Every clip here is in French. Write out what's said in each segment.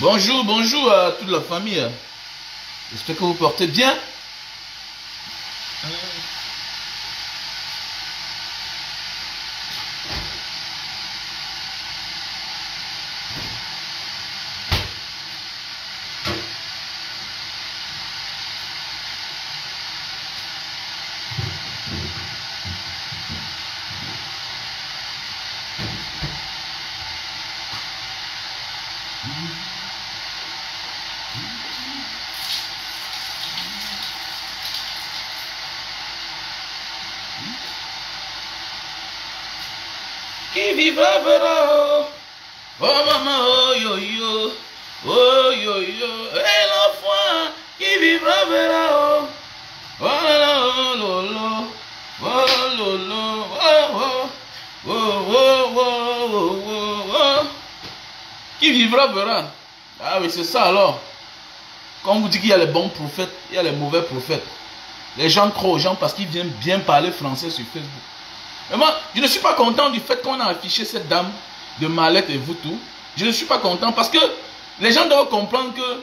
Bonjour, bonjour à toute la famille. J'espère que vous portez bien. Qui vivra verra. Oh maman, oh yo yo. Oh yo yo. Et l'enfant qui vivra verra. Oh la lolo. Oh lolo. Oh oh. Oh oh oh oh oh. Qui vivra verra. Ah oui, c'est ça alors. Quand on vous dit qu'il y a les bons prophètes, il y a les mauvais prophètes. Les gens croient aux gens parce qu'ils viennent bien parler français sur Facebook. Mais moi, je ne suis pas content du fait qu'on a affiché cette dame de Mallette et vous tout. Je ne suis pas content parce que les gens doivent comprendre que,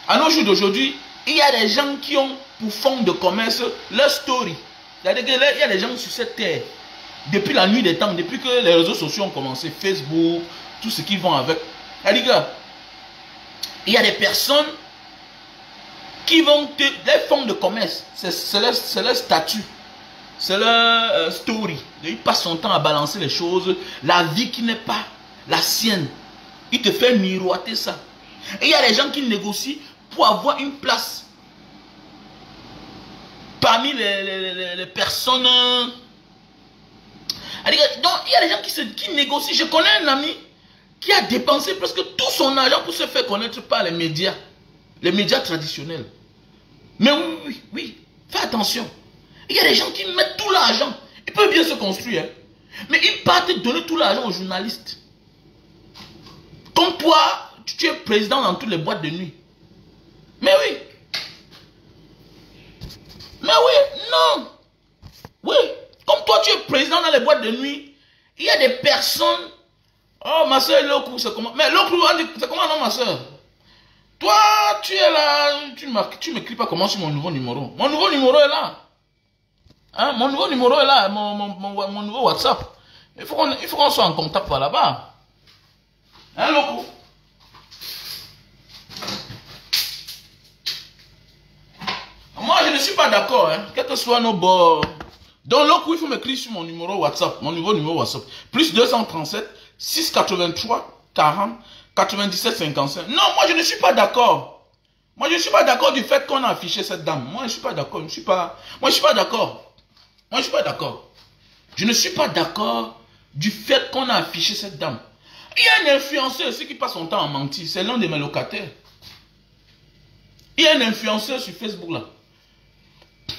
à nos jours d'aujourd'hui, il y a des gens qui ont pour fond de commerce leur story. C'est-à-dire qu'il y a des gens sur cette terre, depuis la nuit des temps, depuis que les réseaux sociaux ont commencé, Facebook, tout ce qui vont avec. C'est-à-dire qu'il y a des personnes qui vont les fonds de commerce, c'est leur statut. C'est leur story. Il passe son temps à balancer les choses. La vie qui n'est pas la sienne. Il te fait miroiter ça. Et il y a des gens qui négocient pour avoir une place. Parmi les personnes. Donc il y a des gens qui négocient. Je connais un ami qui a dépensé presque tout son argent pour se faire connaître par les médias. Les médias traditionnels. Mais oui. Fais attention. Il y a des gens qui mettent tout l'argent. Ils peuvent bien se construire. Hein. Mais ils partent donner tout l'argent aux journalistes. Comme toi, tu es président dans toutes les boîtes de nuit. Mais oui. Mais oui, non. Oui. Comme toi, tu es président dans les boîtes de nuit. Il y a des personnes. Oh, ma soeur, Loku, c'est comment? Mais Loku, c'est comment, non, ma soeur? Toi, tu es là. Tu m'écris pas comment sur mon nouveau numéro. Mon nouveau numéro est là. Hein, mon nouveau numéro est là, mon nouveau WhatsApp. Il faut qu'on soit en contact par là-bas. Hein, Loco? Moi, je ne suis pas d'accord, hein, quel que soit nos bords. Donc, Loco, il faut m'écrire sur mon numéro WhatsApp, mon nouveau numéro WhatsApp. Plus 237 683 40 97 55. Non, moi, je ne suis pas d'accord. Moi, je ne suis pas d'accord du fait qu'on a affiché cette dame. Moi, je ne suis pas d'accord. Moi, je ne suis pas d'accord. Moi, je ne suis pas d'accord. Je ne suis pas d'accord du fait qu'on a affiché cette dame. Il y a un influenceur aussi qui passe son temps à mentir. C'est l'un de mes locataires. Il y a un influenceur sur Facebook là.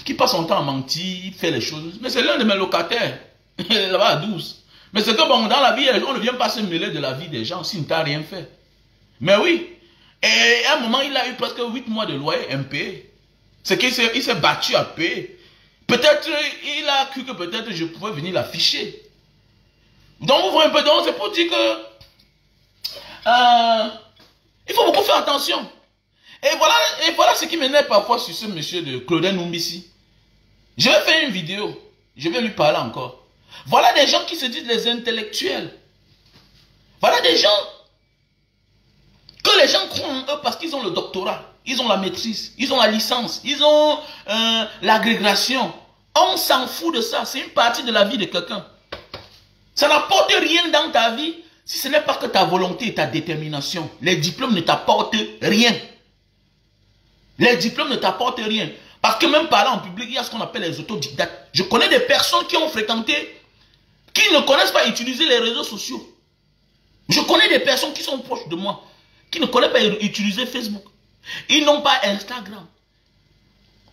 Qui passe son temps à mentir, il fait les choses. Mais c'est l'un de mes locataires. Là-bas à 12. Mais c'est que bon, dans la vie, on ne vient pas se mêler de la vie des gens s'il ne t'a rien fait. Mais oui. Et à un moment, il a eu presque 8 mois de loyer impayé. C'est qu'il s'est battu à payer. Peut-être, il a cru que peut-être je pouvais venir l'afficher. Donc, vous voyez un peu, donc c'est pour dire que il faut beaucoup faire attention. Et voilà ce qui m'énerve parfois sur ce monsieur de Claudin Numbisi. Je vais faire une vidéo. Je vais lui parler encore. Voilà des gens qui se disent les intellectuels. Voilà des gens que les gens croient en eux parce qu'ils ont le doctorat. Ils ont la maîtrise, ils ont la licence, ils ont l'agrégation. On s'en fout de ça. C'est une partie de la vie de quelqu'un. Ça n'apporte rien dans ta vie si ce n'est pas que ta volonté et ta détermination. Les diplômes ne t'apportent rien. Les diplômes ne t'apportent rien. Parce que même parler en public, il y a ce qu'on appelle les autodidactes. Je connais des personnes qui ont fréquenté, qui ne connaissent pas utiliser les réseaux sociaux. Je connais des personnes qui sont proches de moi, qui ne connaissent pas utiliser Facebook. Ils n'ont pas Instagram.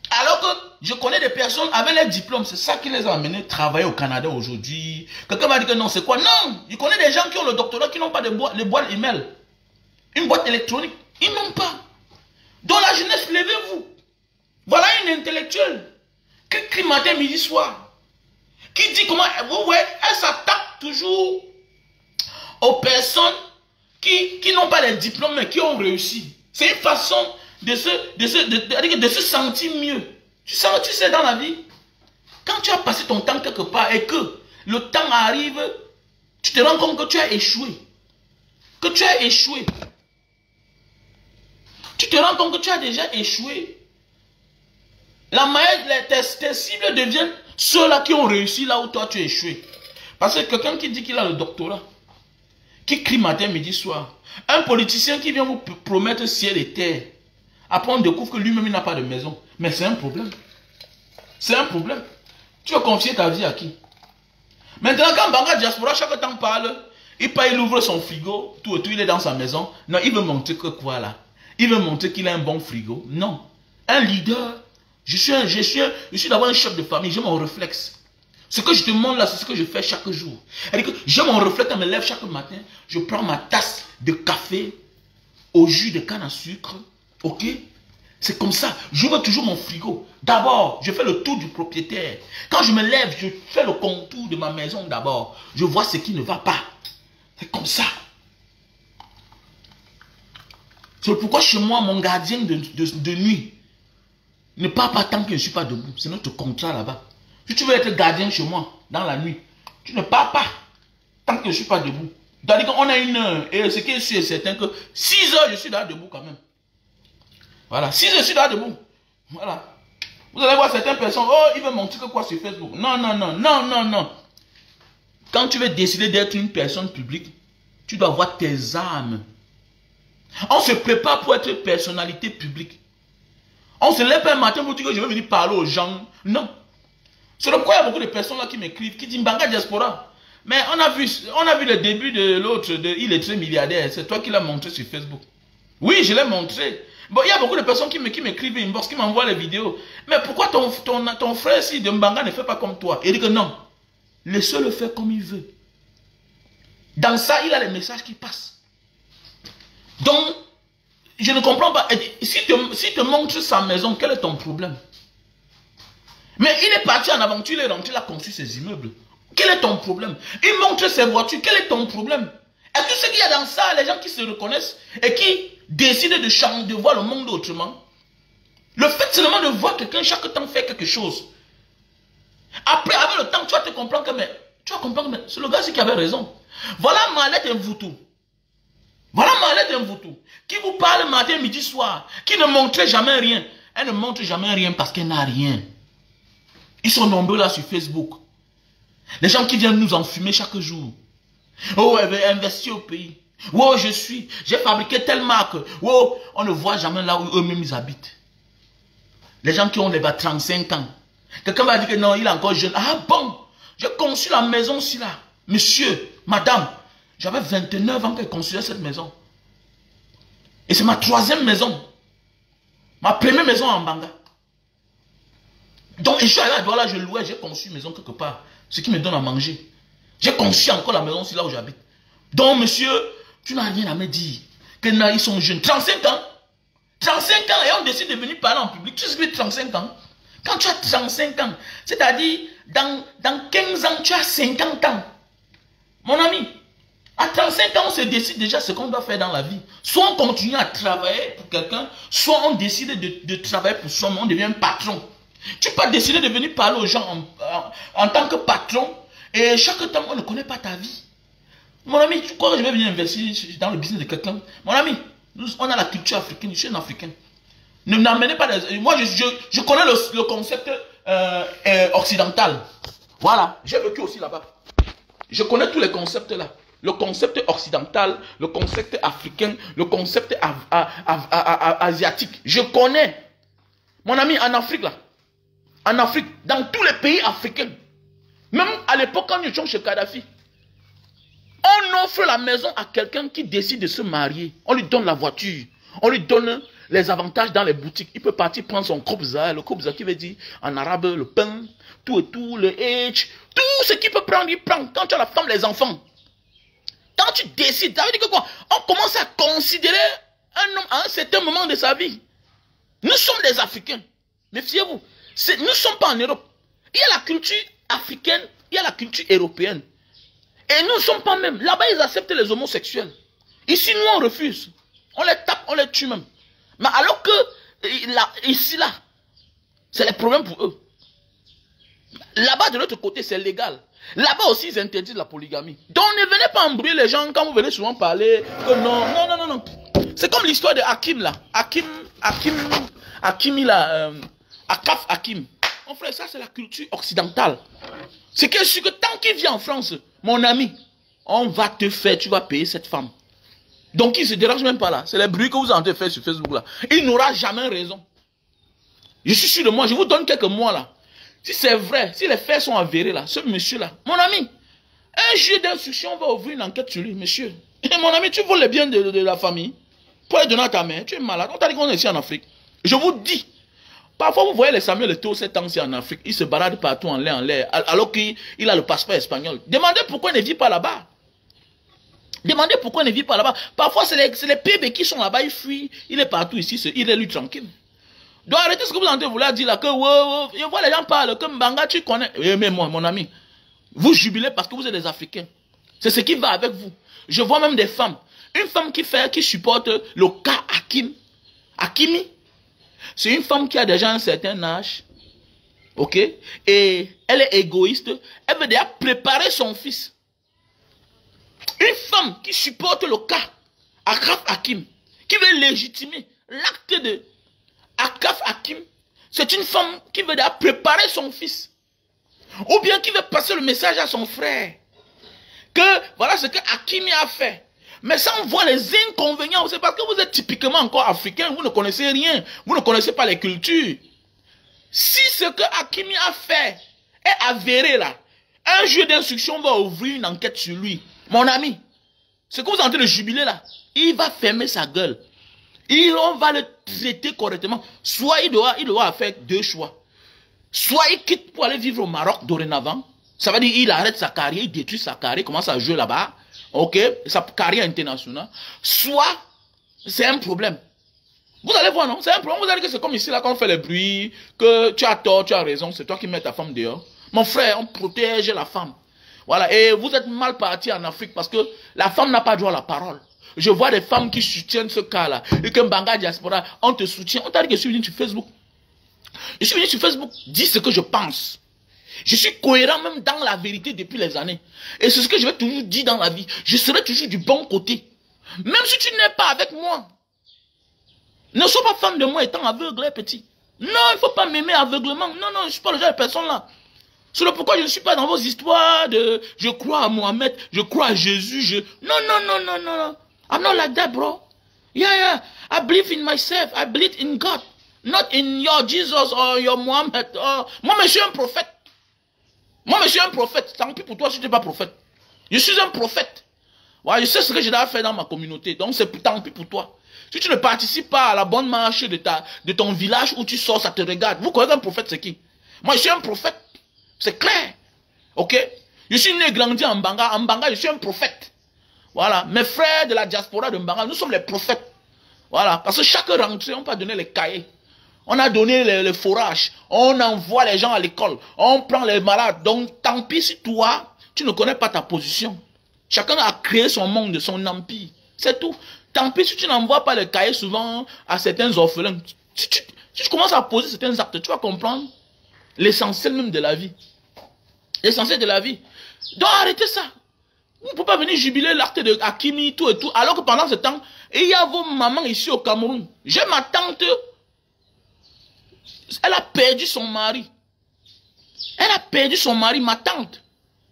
Alors que je connais des personnes avec les diplômes, c'est ça qui les a amenés travailler au Canada aujourd'hui. Quelqu'un m'a dit que non, c'est quoi? Non, je connais des gens qui ont le doctorat, qui n'ont pas de boîte, les boîtes email. Une boîte électronique. Ils n'ont pas. Dans la jeunesse, levez-vous. Voilà une intellectuelle qui crie matin, midi, soir. Qui dit comment, vous voyez, elle s'attaque toujours aux personnes qui n'ont pas les diplômes, mais qui ont réussi. C'est une façon de se sentir mieux. Tu sais, dans la vie, quand tu as passé ton temps quelque part et que le temps arrive, tu te rends compte que tu as échoué. Que tu as échoué. Tu te rends compte que tu as déjà échoué. Tes cibles deviennent ceux-là qui ont réussi là où toi tu as échoué. Parce que quelqu'un qui dit qu'il a le doctorat, qui crie matin, midi, soir, un politicien qui vient vous promettre ciel et terre, après on découvre que lui-même il n'a pas de maison. Mais c'est un problème. C'est un problème. Tu veux confier ta vie à qui? Maintenant, quand Banga Diaspora, chaque temps parle, il ouvre son frigo, tout, il est dans sa maison. Non, il veut montrer que quoi là? Il veut montrer qu'il a un bon frigo. Non. Un leader, je suis d'abord un chef de famille, j'ai mon réflexe. Ce que je te montre là, c'est ce que je fais chaque jour. J'ai mon réflexe, je me lève chaque matin, je prends ma tasse de café au jus de canne à sucre, ok? C'est comme ça, j'ouvre toujours mon frigo. D'abord, je fais le tour du propriétaire. Quand je me lève, je fais le contour de ma maison d'abord. Je vois ce qui ne va pas. C'est comme ça. C'est pourquoi chez moi, mon gardien de nuit ne part pas tant que je ne suis pas debout. C'est notre contrat là-bas. Si tu veux être gardien chez moi, dans la nuit, tu ne pars pas tant que je ne suis pas debout. C'est-à-dire qu'on a une heure, et ce qui est sûr et certain que 6 heures, je suis là debout quand même. Voilà, 6 heures, je suis là debout. Voilà. Vous allez voir certaines personnes, oh, ils veulent montrer que quoi sur Facebook. Non, non, non, non, non, non. Quand tu veux décider d'être une personne publique, tu dois avoir tes armes. On se prépare pour être personnalité publique. On se lève un matin pour dire que je vais venir parler aux gens. Non. C'est pourquoi il y a beaucoup de personnes là qui m'écrivent, qui disent Banga Diaspora. Mais on a vu le début de l'autre, il est très milliardaire. C'est toi qui l'as montré sur Facebook. Oui, je l'ai montré. Bon, il y a beaucoup de personnes qui m'écrivent inbox, qui m'envoient les vidéos. Mais pourquoi ton frère ici de Mbanga ne fait pas comme toi? Il dit que non. Laisse-le faire comme il veut. Dans ça, il a les messages qui passent. Donc, je ne comprends pas. S'il te montre sa maison, quel est ton problème? Mais il est parti en aventure, il est rentré, il a construit ses immeubles. Quel est ton problème? Il montre ses voitures, quel est ton problème? Et tout ce qu'il y a dans ça, les gens qui se reconnaissent et qui décident de changer, de voir le monde autrement. Le fait seulement de voir quelqu'un chaque temps faire quelque chose. Après, avec le temps, tu vas te comprendre que c'est le gars qui avait raison. Voilà Malette Mvoutou. Voilà Malette Mvoutou. Qui vous parle matin, midi, soir. Qui ne montre jamais rien. Elle ne montre jamais rien parce qu'elle n'a rien. Ils sont nombreux là sur Facebook. Les gens qui viennent nous enfumer chaque jour. Oh, elle veut investir au pays. Oh, j'ai fabriqué telle marque. Oh, on ne voit jamais là où eux-mêmes ils habitent. Les gens qui ont les 35 ans. Quelqu'un va dire que non, il est encore jeune. Ah bon, j'ai conçu la maison ici là. Monsieur, madame, j'avais 29 ans que j'ai construit cette maison. Et c'est ma 3e maison. Ma première maison en Banga. Donc, je suis allé à Douala, je louais, j'ai conçu une maison quelque part. Ce qui me donne à manger. J'ai conçu encore la maison ici là où j'habite. Donc, monsieur, tu n'as rien à me dire. Que là, ils sont jeunes. 35 ans. 35 ans et on décide de venir parler en public. Tu sais ce que c'est 35 ans? Quand tu as 35 ans, c'est-à-dire dans 15 ans, tu as 50 ans. Mon ami, à 35 ans, on se décide déjà ce qu'on doit faire dans la vie. Soit on continue à travailler pour quelqu'un, soit on décide de travailler pour soi-même, on devient un patron. Tu peux pas décider de venir parler aux gens en tant que patron et chaque temps, on ne connaît pas ta vie. Mon ami, tu crois que je vais venir investir dans le business de quelqu'un? Mon ami, on a la culture africaine, je suis un Africain. Ne m'amenez pas des... Moi, je connais le concept occidental. Voilà, j'ai vécu aussi là-bas. Je connais tous les concepts là. Le concept occidental, le concept africain, le concept asiatique. Je connais. Mon ami, en Afrique là. En Afrique, dans tous les pays africains. Même à l'époque, quand nous étions chez Kadhafi. On offre la maison à quelqu'un qui décide de se marier. On lui donne la voiture. On lui donne les avantages dans les boutiques. Il peut partir prendre son khobza. Le khobza qui veut dire en arabe le pain, tout et tout, le H. Tout ce qu'il peut prendre, il prend. Quand tu as la femme, les enfants. Quand tu décides, ça veut dire que quoi? On commence à considérer un homme à un certain moment de sa vie. Nous sommes des Africains. Méfiez-vous. Nous ne sommes pas en Europe. Il y a la culture africaine, il y a la culture européenne. Et nous ne sommes pas même. Là-bas, ils acceptent les homosexuels. Ici, nous, on refuse. On les tape, on les tue même. Mais alors que, ici, là, c'est les problèmes pour eux. Là-bas, de l'autre côté, c'est légal. Là-bas aussi, ils interdisent la polygamie. Donc, ne venez pas embrouiller les gens quand vous venez souvent parler que non, non, non, non, non. C'est comme l'histoire de Hakim, là. Hakim, là, Akaf Hakim. Mon frère, ça, c'est la culture occidentale. C'est que je suis que tant qu'il vient en France, mon ami, on va te faire, tu vas payer cette femme. Donc, il ne se dérange même pas là. C'est les bruits que vous entendez faire sur Facebook là. Il n'aura jamais raison. Je suis sûr de moi, je vous donne quelques mois là. Si c'est vrai, si les faits sont avérés là, ce monsieur-là, mon ami, un juge d'instruction va ouvrir une enquête sur lui, monsieur. Et mon ami, tu voles les biens de la famille pour les donner à ta mère, tu es malade. On t'a dit qu'on est ici en Afrique. Je vous dis, parfois vous voyez les Samuel Eto'o, ces temps-ci en Afrique, il se balade partout en l'air, alors qu'il a le passeport espagnol. Demandez pourquoi il ne vit pas là-bas. Demandez pourquoi il ne vit pas là-bas. Parfois, c'est les PB qui sont là-bas, il fuit, il est partout ici, il est lui tranquille. Donc arrêtez ce que vous entendez vouloir dire là, que je vois les gens parlent, que Mbanga tu connais. Mais moi, mon ami, vous jubilez parce que vous êtes des Africains. C'est ce qui va avec vous. Je vois même des femmes. Une femme qui supporte le cas Hakimi. C'est une femme qui a déjà un certain âge. Ok? Et elle est égoïste. Elle veut déjà préparer son fils. Une femme qui supporte le cas Akaf Hakim, qui veut légitimer l'acte de Akaf Hakim, c'est une femme qui veut déjà préparer son fils. Ou bien qui veut passer le message à son frère. Que voilà ce que Hakimi a fait. Mais sans voir les inconvénients, c'est parce que vous êtes typiquement encore africain, vous ne connaissez rien, vous ne connaissez pas les cultures. Si ce que Hakimi a fait est avéré là, un juge d'instruction va ouvrir une enquête sur lui. Mon ami, ce que vous êtes en train de jubiler là, il va fermer sa gueule. On va le traiter correctement. Soit il doit faire deux choix. Soit il quitte pour aller vivre au Maroc dorénavant. Ça veut dire qu'il arrête sa carrière, il détruit sa carrière, commence à jouer là-bas. Ok, sa carrière internationale. Soit c'est un problème. Vous allez voir, non? C'est un problème. Vous allez dire que c'est comme ici, là, quand on fait les bruits, que tu as tort, tu as raison, c'est toi qui mets ta femme dehors. Mon frère, on protège la femme. Voilà, et vous êtes mal parti en Afrique parce que la femme n'a pas droit à la parole. Je vois des femmes qui soutiennent ce cas-là. Et que Mbanga Diaspora, on te soutient. On t'a dit que je suis venu sur Facebook. Je suis venu sur Facebook, dis ce que je pense. Je suis cohérent même dans la vérité depuis les années. Et c'est ce que je vais toujours dire dans la vie. Je serai toujours du bon côté. Même si tu n'es pas avec moi. Ne sois pas fan de moi étant aveugle, petit. Non, il ne faut pas m'aimer aveuglement. Non, non, je ne suis pas le genre de personne là. C'est le pourquoi je ne suis pas dans vos histoires de je crois à Mohamed, je crois à Jésus, Non, non, non, non, non, non. I'm not like that, bro. Yeah. I believe in myself. I believe in God. Not in your Jesus or your Mohammed. Moi, je suis un prophète. Moi, je suis un prophète. Tant pis pour toi si tu n'es pas prophète. Je suis un prophète. Ouais, je sais ce que je dois faire dans ma communauté. Donc, c'est tant pis pour toi. Si tu ne participes pas à la bonne marche de ton village où tu sors, ça te regarde. Vous connaissez un prophète, c'est qui? Moi, je suis un prophète. C'est clair. Ok? Je suis né et grandi en Mbanga. En Mbanga, je suis un prophète. Voilà. Mes frères de la diaspora de Mbanga, nous sommes les prophètes. Voilà. Parce que chaque rentrée, on peut donner les cahiers. On a donné les fourrages. On envoie les gens à l'école. On prend les malades. Donc, tant pis si toi, tu ne connais pas ta position. Chacun a créé son monde, son empire. C'est tout. Tant pis si tu n'envoies pas les cahiers souvent à certains orphelins. Si tu commences à poser certains actes, tu vas comprendre l'essentiel même de la vie. L'essentiel de la vie. Donc arrêtez ça. Vous ne pouvez pas venir jubiler l'acte de Hakimi, tout et tout. Alors que pendant ce temps, il y a vos mamans ici au Cameroun. J'ai ma tante. Elle a perdu son mari. Elle a perdu son mari, ma tante.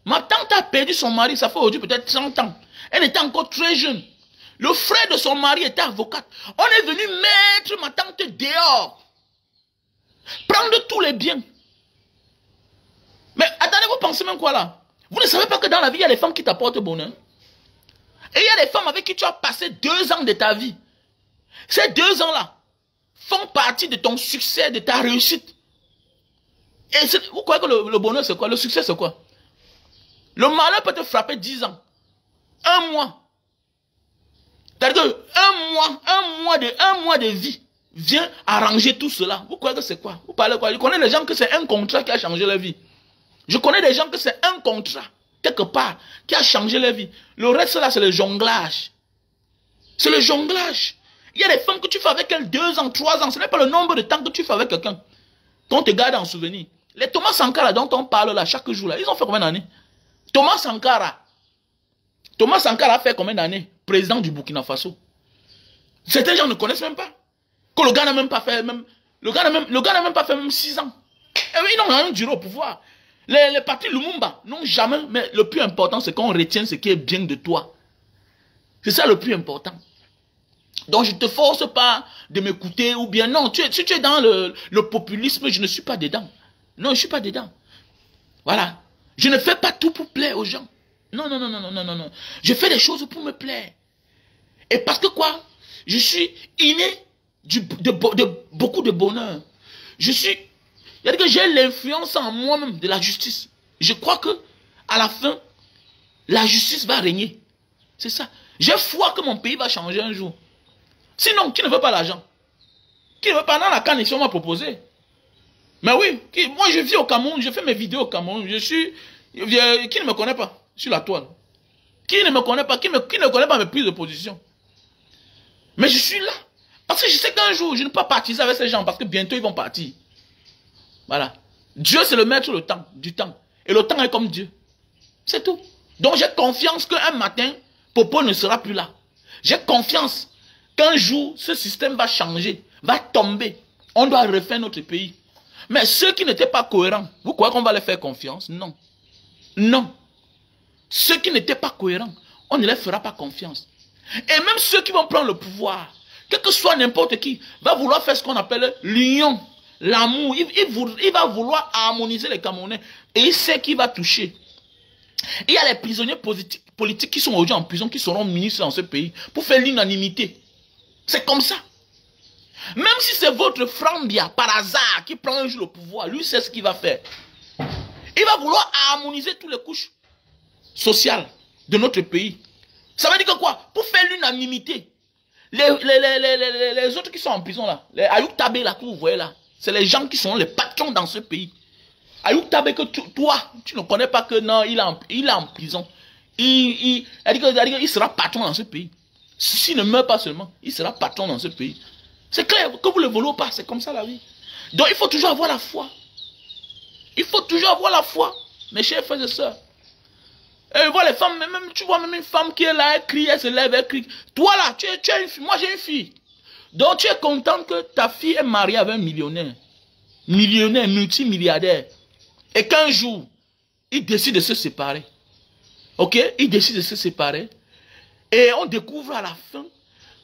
Ma tante a perdu son mari, ça fait aujourd'hui peut-être 30 ans. Elle était encore très jeune. Le frère de son mari était avocate. On est venu mettre ma tante dehors. Prendre tous les biens. Mais attendez, vous pensez même quoi là? Vous ne savez pas que dans la vie, il y a des femmes qui t'apportent bonheur. Et il y a des femmes avec qui tu as passé 2 ans de ta vie. Ces 2 ans-là font partie de ton succès, de ta réussite. Et vous croyez que le bonheur c'est quoi? Le succès c'est quoi? Le malheur peut te frapper 10 ans. 1 mois. C'est-à-dire que un mois de vie vient arranger tout cela. Vous croyez que c'est quoi? Vous parlez quoi? Je connais des gens que c'est un contrat qui a changé leur vie. Je connais des gens que c'est un contrat, quelque part, qui a changé leur vie. Le reste là, c'est le jonglage. C'est le jonglage. Il y a des femmes que tu fais avec elles 2 ans, 3 ans. Ce n'est pas le nombre de temps que tu fais avec quelqu'un qu'on te garde en souvenir. Les Thomas Sankara dont on parle là chaque jour, là, ils ont fait combien d'années? Thomas Sankara a fait combien d'années? Président du Burkina Faso. Certains gens ne connaissent même pas. Que le gars n'a même pas fait le gars n'a même pas fait même 6 ans. Et oui, ils n'ont rien duré au pouvoir. Les partis Lumumba n'ont jamais, mais le plus important c'est qu'on retienne ce qui est bien de toi. C'est ça le plus important. Donc je ne te force pas de m'écouter ou bien non, si tu es dans le populisme, je ne suis pas dedans. Non, je ne suis pas dedans. Voilà. Je ne fais pas tout pour plaire aux gens. Non, non, non, non, non, non, non. Je fais des choses pour me plaire. Et parce que quoi? Je suis inné de beaucoup de bonheur. C'est-à-dire que j'ai l'influence en moi-même de la justice. Je crois que à la fin, la justice va régner. C'est ça. J'ai foi que mon pays va changer un jour. Sinon, qui ne veut pas l'argent? Qui ne veut pas dans la canne, on m'a proposé. Mais oui, moi je vis au Cameroun, je fais mes vidéos au Cameroun. Qui ne me connaît pas sur la toile? Qui ne me connaît pas? Qui ne connaît pas mes prises de position? Mais je suis là. Parce que je sais qu'un jour, je ne peux pas partir avec ces gens parce que bientôt ils vont partir. Voilà. Dieu, c'est le maître du temps. Et le temps est comme Dieu. C'est tout. Donc j'ai confiance qu'un matin, Popo ne sera plus là. J'ai confiance qu'un jour, ce système va changer, va tomber. On doit refaire notre pays. Mais ceux qui n'étaient pas cohérents, vous croyez qu'on va les faire confiance? Non. Non. Ceux qui n'étaient pas cohérents, on ne les fera pas confiance. Et même ceux qui vont prendre le pouvoir, quel que soit n'importe qui, va vouloir faire ce qu'on appelle l'union, l'amour. Il va vouloir harmoniser les Camerounais. Et il sait qu'il va toucher. Il y a les prisonniers politiques qui sont aujourd'hui en prison, qui seront ministres dans ce pays, pour faire l'unanimité. C'est comme ça. Même si c'est votre Frambia, par hasard, qui prend un jour le pouvoir, lui sait ce qu'il va faire. Il va vouloir harmoniser toutes les couches sociales de notre pays. Ça veut dire que quoi? Pour faire l'unanimité. Les autres qui sont en prison là, les Ayouk Tabé là que vous voyez là, c'est les gens qui sont les patrons dans ce pays. Ayouk Tabé que toi, tu ne connais pas que non, il est en prison. Il sera patron dans ce pays. S'il ne meurt pas seulement, il sera patron dans ce pays. C'est clair, que vous le voulez ou pas, c'est comme ça la vie. Donc il faut toujours avoir la foi. Il faut toujours avoir la foi, mes chers frères et sœurs. Et voilà les femmes, même, tu vois même une femme qui est là, elle crie, elle se lève, elle crie. Toi là, tu es une fille, moi j'ai une fille. Donc tu es content que ta fille est mariée avec un millionnaire. Millionnaire, multimilliardaire. Et qu'un jour, il décide de se séparer. Ok? Il décide de se séparer. Et on découvre à la fin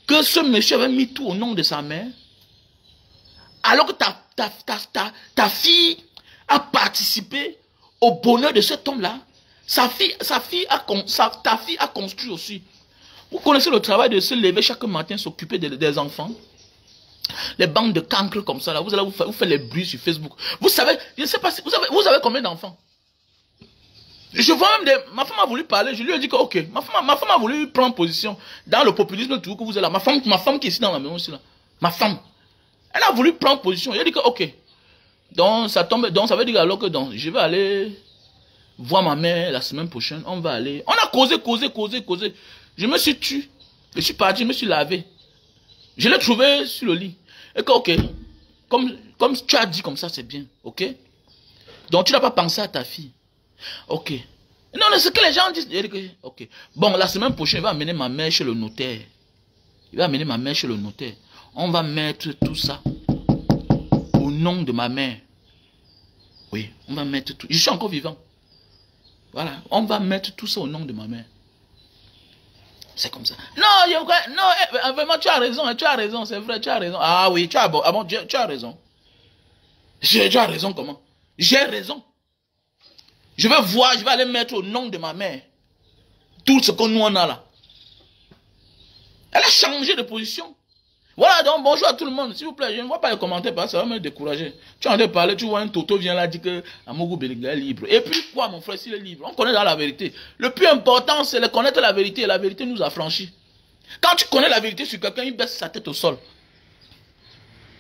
que ce monsieur avait mis tout au nom de sa mère. Alors que ta fille a participé au bonheur de cet homme-là. Ta fille a construit aussi. Vous connaissez le travail de se lever chaque matin, s'occuper des enfants. Les bandes de cancres comme ça, là, vous allez vous faire les bruits sur Facebook. Vous savez, je ne sais pas si vous avez combien d'enfants? Je vois même ma femme a voulu parler, je lui ai dit que ok, ma femme a voulu prendre position dans le populisme tout que vous êtes là. Ma femme qui est ici dans la maison aussi là. Ma femme. Elle a voulu prendre position. Elle a dit que ok. Donc ça veut dire alors que donc, je vais aller voir ma mère la semaine prochaine. On va aller. On a causé. Je me suis tué. Je suis parti, je me suis lavé. Je l'ai trouvé sur le lit. Et que ok. Comme tu as dit comme ça, c'est bien. Ok. Donc tu n'as pas pensé à ta fille. Ok. Non, mais ce que les gens disent. Ok. Bon, la semaine prochaine, il va amener ma mère chez le notaire. On va mettre tout ça au nom de ma mère. Oui, on va mettre tout. Je suis encore vivant. Voilà. On va mettre tout ça au nom de ma mère. C'est comme ça. Non, vraiment, tu as raison, c'est vrai, tu as raison. Ah oui, tu as raison. Tu as raison comment? J'ai raison. Je vais aller mettre au nom de ma mère tout ce que nous on a là. Elle a changé de position. Voilà, donc bonjour à tout le monde. S'il vous plaît, je ne vois pas les commentaires parce que ça va me décourager. Tu es en train de parler, tu vois un Toto vient là dire que Amougou Belinga est libre. Et puis quoi, mon frère, s'il est libre? On connaît dans la vérité. Le plus important, c'est de connaître la vérité. Et la vérité nous affranchit. Quand tu connais la vérité sur quelqu'un, il baisse sa tête au sol.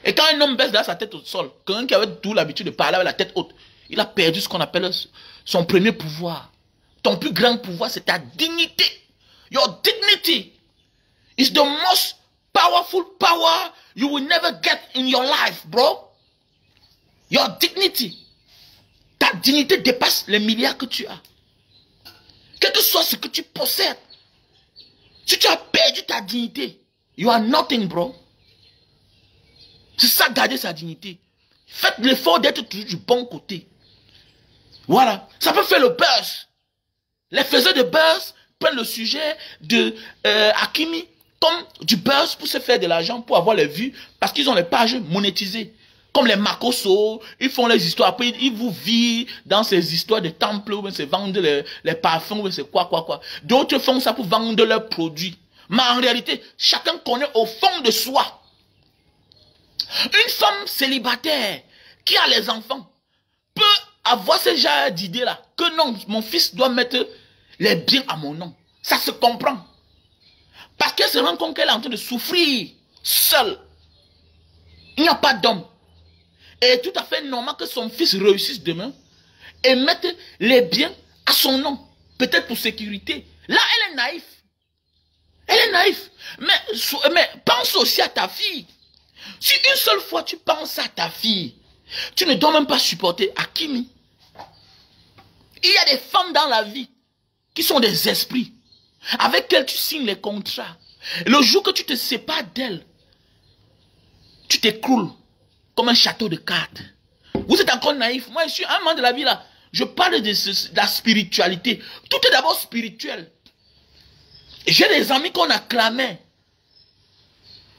Et quand un homme baisse sa tête au sol, quelqu'un qui avait tout l'habitude de parler avec la tête haute, il a perdu ce qu'on appelle son premier pouvoir. Ton plus grand pouvoir, c'est ta dignité. Your dignity. It's the most powerful power you will never get in your life, bro. Your dignity. Ta dignité dépasse les milliards que tu as. Quel que soit ce que tu possèdes. Si tu as perdu ta dignité, you are nothing, bro. C'est ça, garder sa dignité. Faites l'effort d'être toujours du bon côté. Voilà. Ça peut faire le buzz. Les faiseurs de buzz prennent le sujet de Hakimi comme du buzz pour se faire de l'argent, pour avoir les vues, parce qu'ils ont les pages monétisées. Comme les Makoso, ils font les histoires, après ils vous vivent dans ces histoires de temples, où se vendent les parfums, où c'est quoi. D'autres font ça pour vendre leurs produits. Mais en réalité, chacun connaît au fond de soi. Une femme célibataire qui a les enfants peut avoir ce genre d'idée-là, que non, mon fils doit mettre les biens à mon nom. Ça se comprend. Parce qu'elle se rend compte qu'elle est en train de souffrir seule. Il n'y a pas d'homme. Et tout à fait normal que son fils réussisse demain et mette les biens à son nom. Peut-être pour sécurité. Là, elle est naïve. Elle est naïve. Mais pense aussi à ta fille. Si une seule fois tu penses à ta fille, tu ne dois même pas supporter Hakimi. Il y a des femmes dans la vie qui sont des esprits avec lesquels tu signes les contrats. Le jour que tu te sépares d'elles, tu t'écroules comme un château de cartes. Vous êtes encore naïf. Moi, je suis un amant de la vie là. Je parle de la spiritualité. Tout est d'abord spirituel. J'ai des amis qu'on acclamait.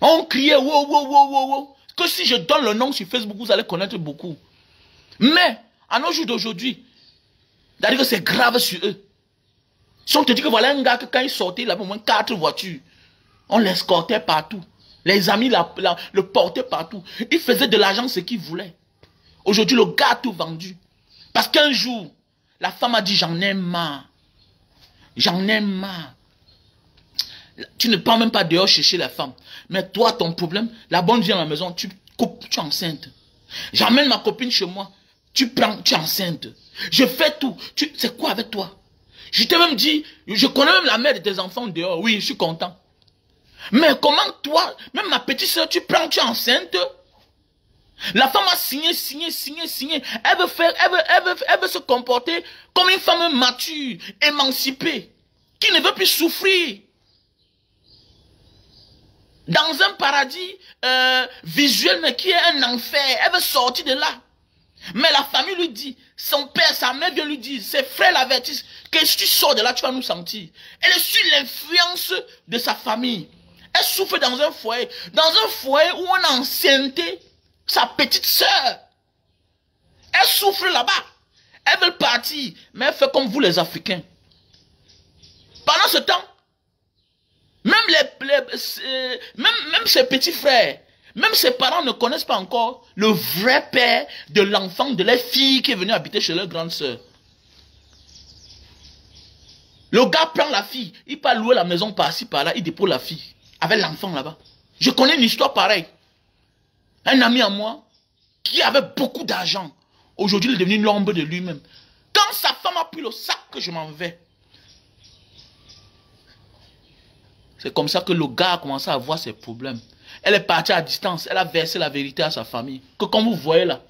On criait wow, wow, wow, wow, wow. Que si je donne le nom sur Facebook, vous allez connaître beaucoup. Mais, à nos jours d'aujourd'hui, c'est-à-dire que c'est grave sur eux. Si on te dit que voilà un gars que quand il sortait, il avait au moins 4 voitures. On l'escortait partout. Les amis le portaient partout. Il faisait de l'argent ce qu'il voulait. Aujourd'hui, le gars a tout vendu. Parce qu'un jour, la femme a dit j'en ai marre. J'en ai marre. Tu ne pars même pas dehors chercher la femme. Mais toi, ton problème, la bonne vient à la maison, tu coupes, tu es enceinte. J'emmène ma copine chez moi, tu prends, tu es enceinte. Je fais tout. C'est quoi avec toi? Je t'ai même dit, je connais même la mère de tes enfants dehors. Oui, je suis content. Mais comment toi, même ma petite soeur, tu prends, tu es enceinte? La femme a signé. Elle veut se comporter comme une femme mature, émancipée, qui ne veut plus souffrir. Dans un paradis visuel, mais qui est un enfer. Elle veut sortir de là. Mais la famille lui dit, son père, sa mère vient lui dire, ses frères l'avertissent, que si tu sors de là, tu vas nous sentir. Elle est sous l'influence de sa famille. Elle souffre dans un foyer où on a enceinté sa petite sœur. Elle souffre là-bas. Elle veut partir, mais elle fait comme vous les Africains. Pendant ce temps, même ses petits frères, même ses parents ne connaissent pas encore le vrai père de l'enfant, de leur fille qui est venue habiter chez leur grande sœur. Le gars prend la fille, il part louer la maison par-ci, par-là, il dépose la fille avec l'enfant là-bas. Je connais une histoire pareille. Un ami à moi qui avait beaucoup d'argent, aujourd'hui il est devenu l'ombre de lui-même. Quand sa femme a pris le sac que je m'en vais, c'est comme ça que le gars a commencé à avoir ses problèmes. Elle est partie à distance, elle a versé la vérité à sa famille. Que comme vous voyez là,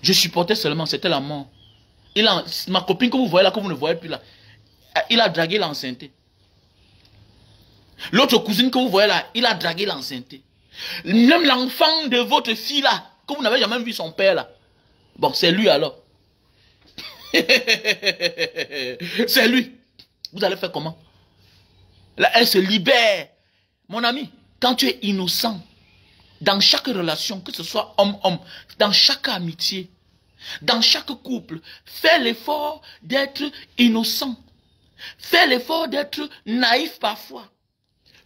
je supportais seulement, c'était la mort. Ma copine que vous voyez là, que vous ne voyez plus là, il a dragué l'enceinte. L'autre cousine que vous voyez là, il a dragué l'enceinte. Même l'enfant de votre fille là, que vous n'avez jamais vu son père là. Bon, c'est lui alors. C'est lui. Vous allez faire comment? Là, elle se libère. Mon ami, quand tu es innocent, dans chaque relation, que ce soit homme-homme, dans chaque amitié, dans chaque couple, fais l'effort d'être innocent. Fais l'effort d'être naïf parfois.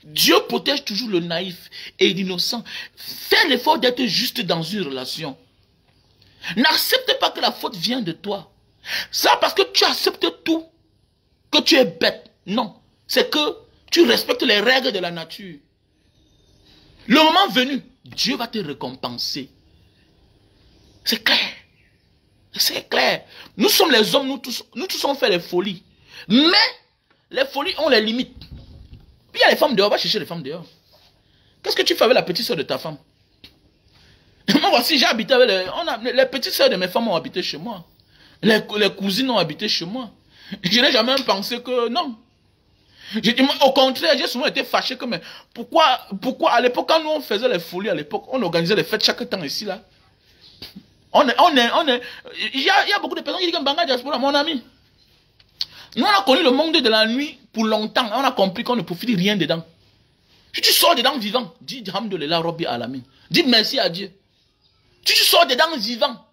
Dieu protège toujours le naïf et l'innocent. Fais l'effort d'être juste dans une relation. N'accepte pas que la faute vienne de toi. Ça parce que tu acceptes tout, que tu es bête. Non, c'est que tu respectes les règles de la nature. Le moment venu, Dieu va te récompenser. C'est clair. C'est clair. Nous sommes les hommes, nous tous on fait les folies. Mais les folies ont les limites. Il y a les femmes dehors, va chercher les femmes dehors. Qu'est-ce que tu fais avec la petite soeur de ta femme? Moi, voici, j'ai habité avec les petites soeurs de mes femmes ont habité chez moi. Les cousines ont habité chez moi. Je n'ai jamais pensé que non. Au contraire, j'ai souvent été fâché que, mais pourquoi à l'époque, quand nous on faisait les folies à l'époque, on organisait les fêtes chaque temps ici, là. Il y a beaucoup de personnes qui disent que Mbanga Diaspora, mon ami. Nous, on a connu le monde de la nuit pour longtemps. On a compris qu'on ne profite rien dedans. Si tu sors dedans vivant, dis Alhamdulillah Rabbi Alamin. Dis merci à Dieu. Si tu sors dedans vivant.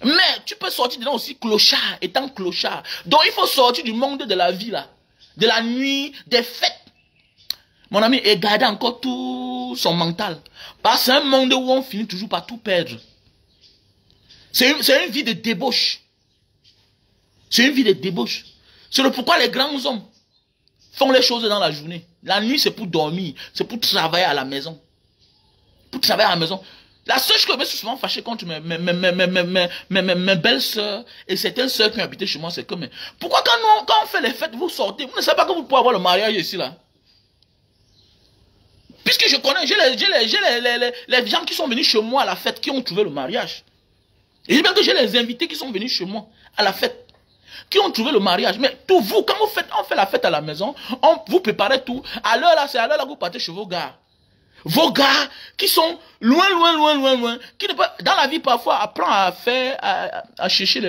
Mais tu peux sortir dedans aussi clochard, étant clochard. Donc il faut sortir du monde de la vie là. De la nuit, des fêtes. Mon ami, et garder encore tout son mental. Parce que c'est un monde où on finit toujours par tout perdre. C'est une vie de débauche. C'est une vie de débauche. C'est le pourquoi les grands hommes font les choses dans la journée. La nuit, c'est pour dormir. C'est pour travailler à la maison. Pour travailler à la maison. La seule chose que je me suis souvent fâché contre mes belles-sœurs et certaines sœurs qui ont habité chez moi, c'est que, mais pourquoi quand on fait les fêtes, vous sortez, vous ne savez pas que vous pouvez avoir le mariage ici, là? Puisque je connais, j'ai les gens qui sont venus chez moi à la fête, qui ont trouvé le mariage. Et j'ai bien que j'ai les invités qui sont venus chez moi à la fête, qui ont trouvé le mariage. Mais tout vous, quand on fait la fête à la maison, vous préparez tout. À l'heure là, c'est à l'heure là que vous partez chez vos gars. Vos gars qui sont loin, qui ne peuvent, dans la vie parfois, apprendre à chercher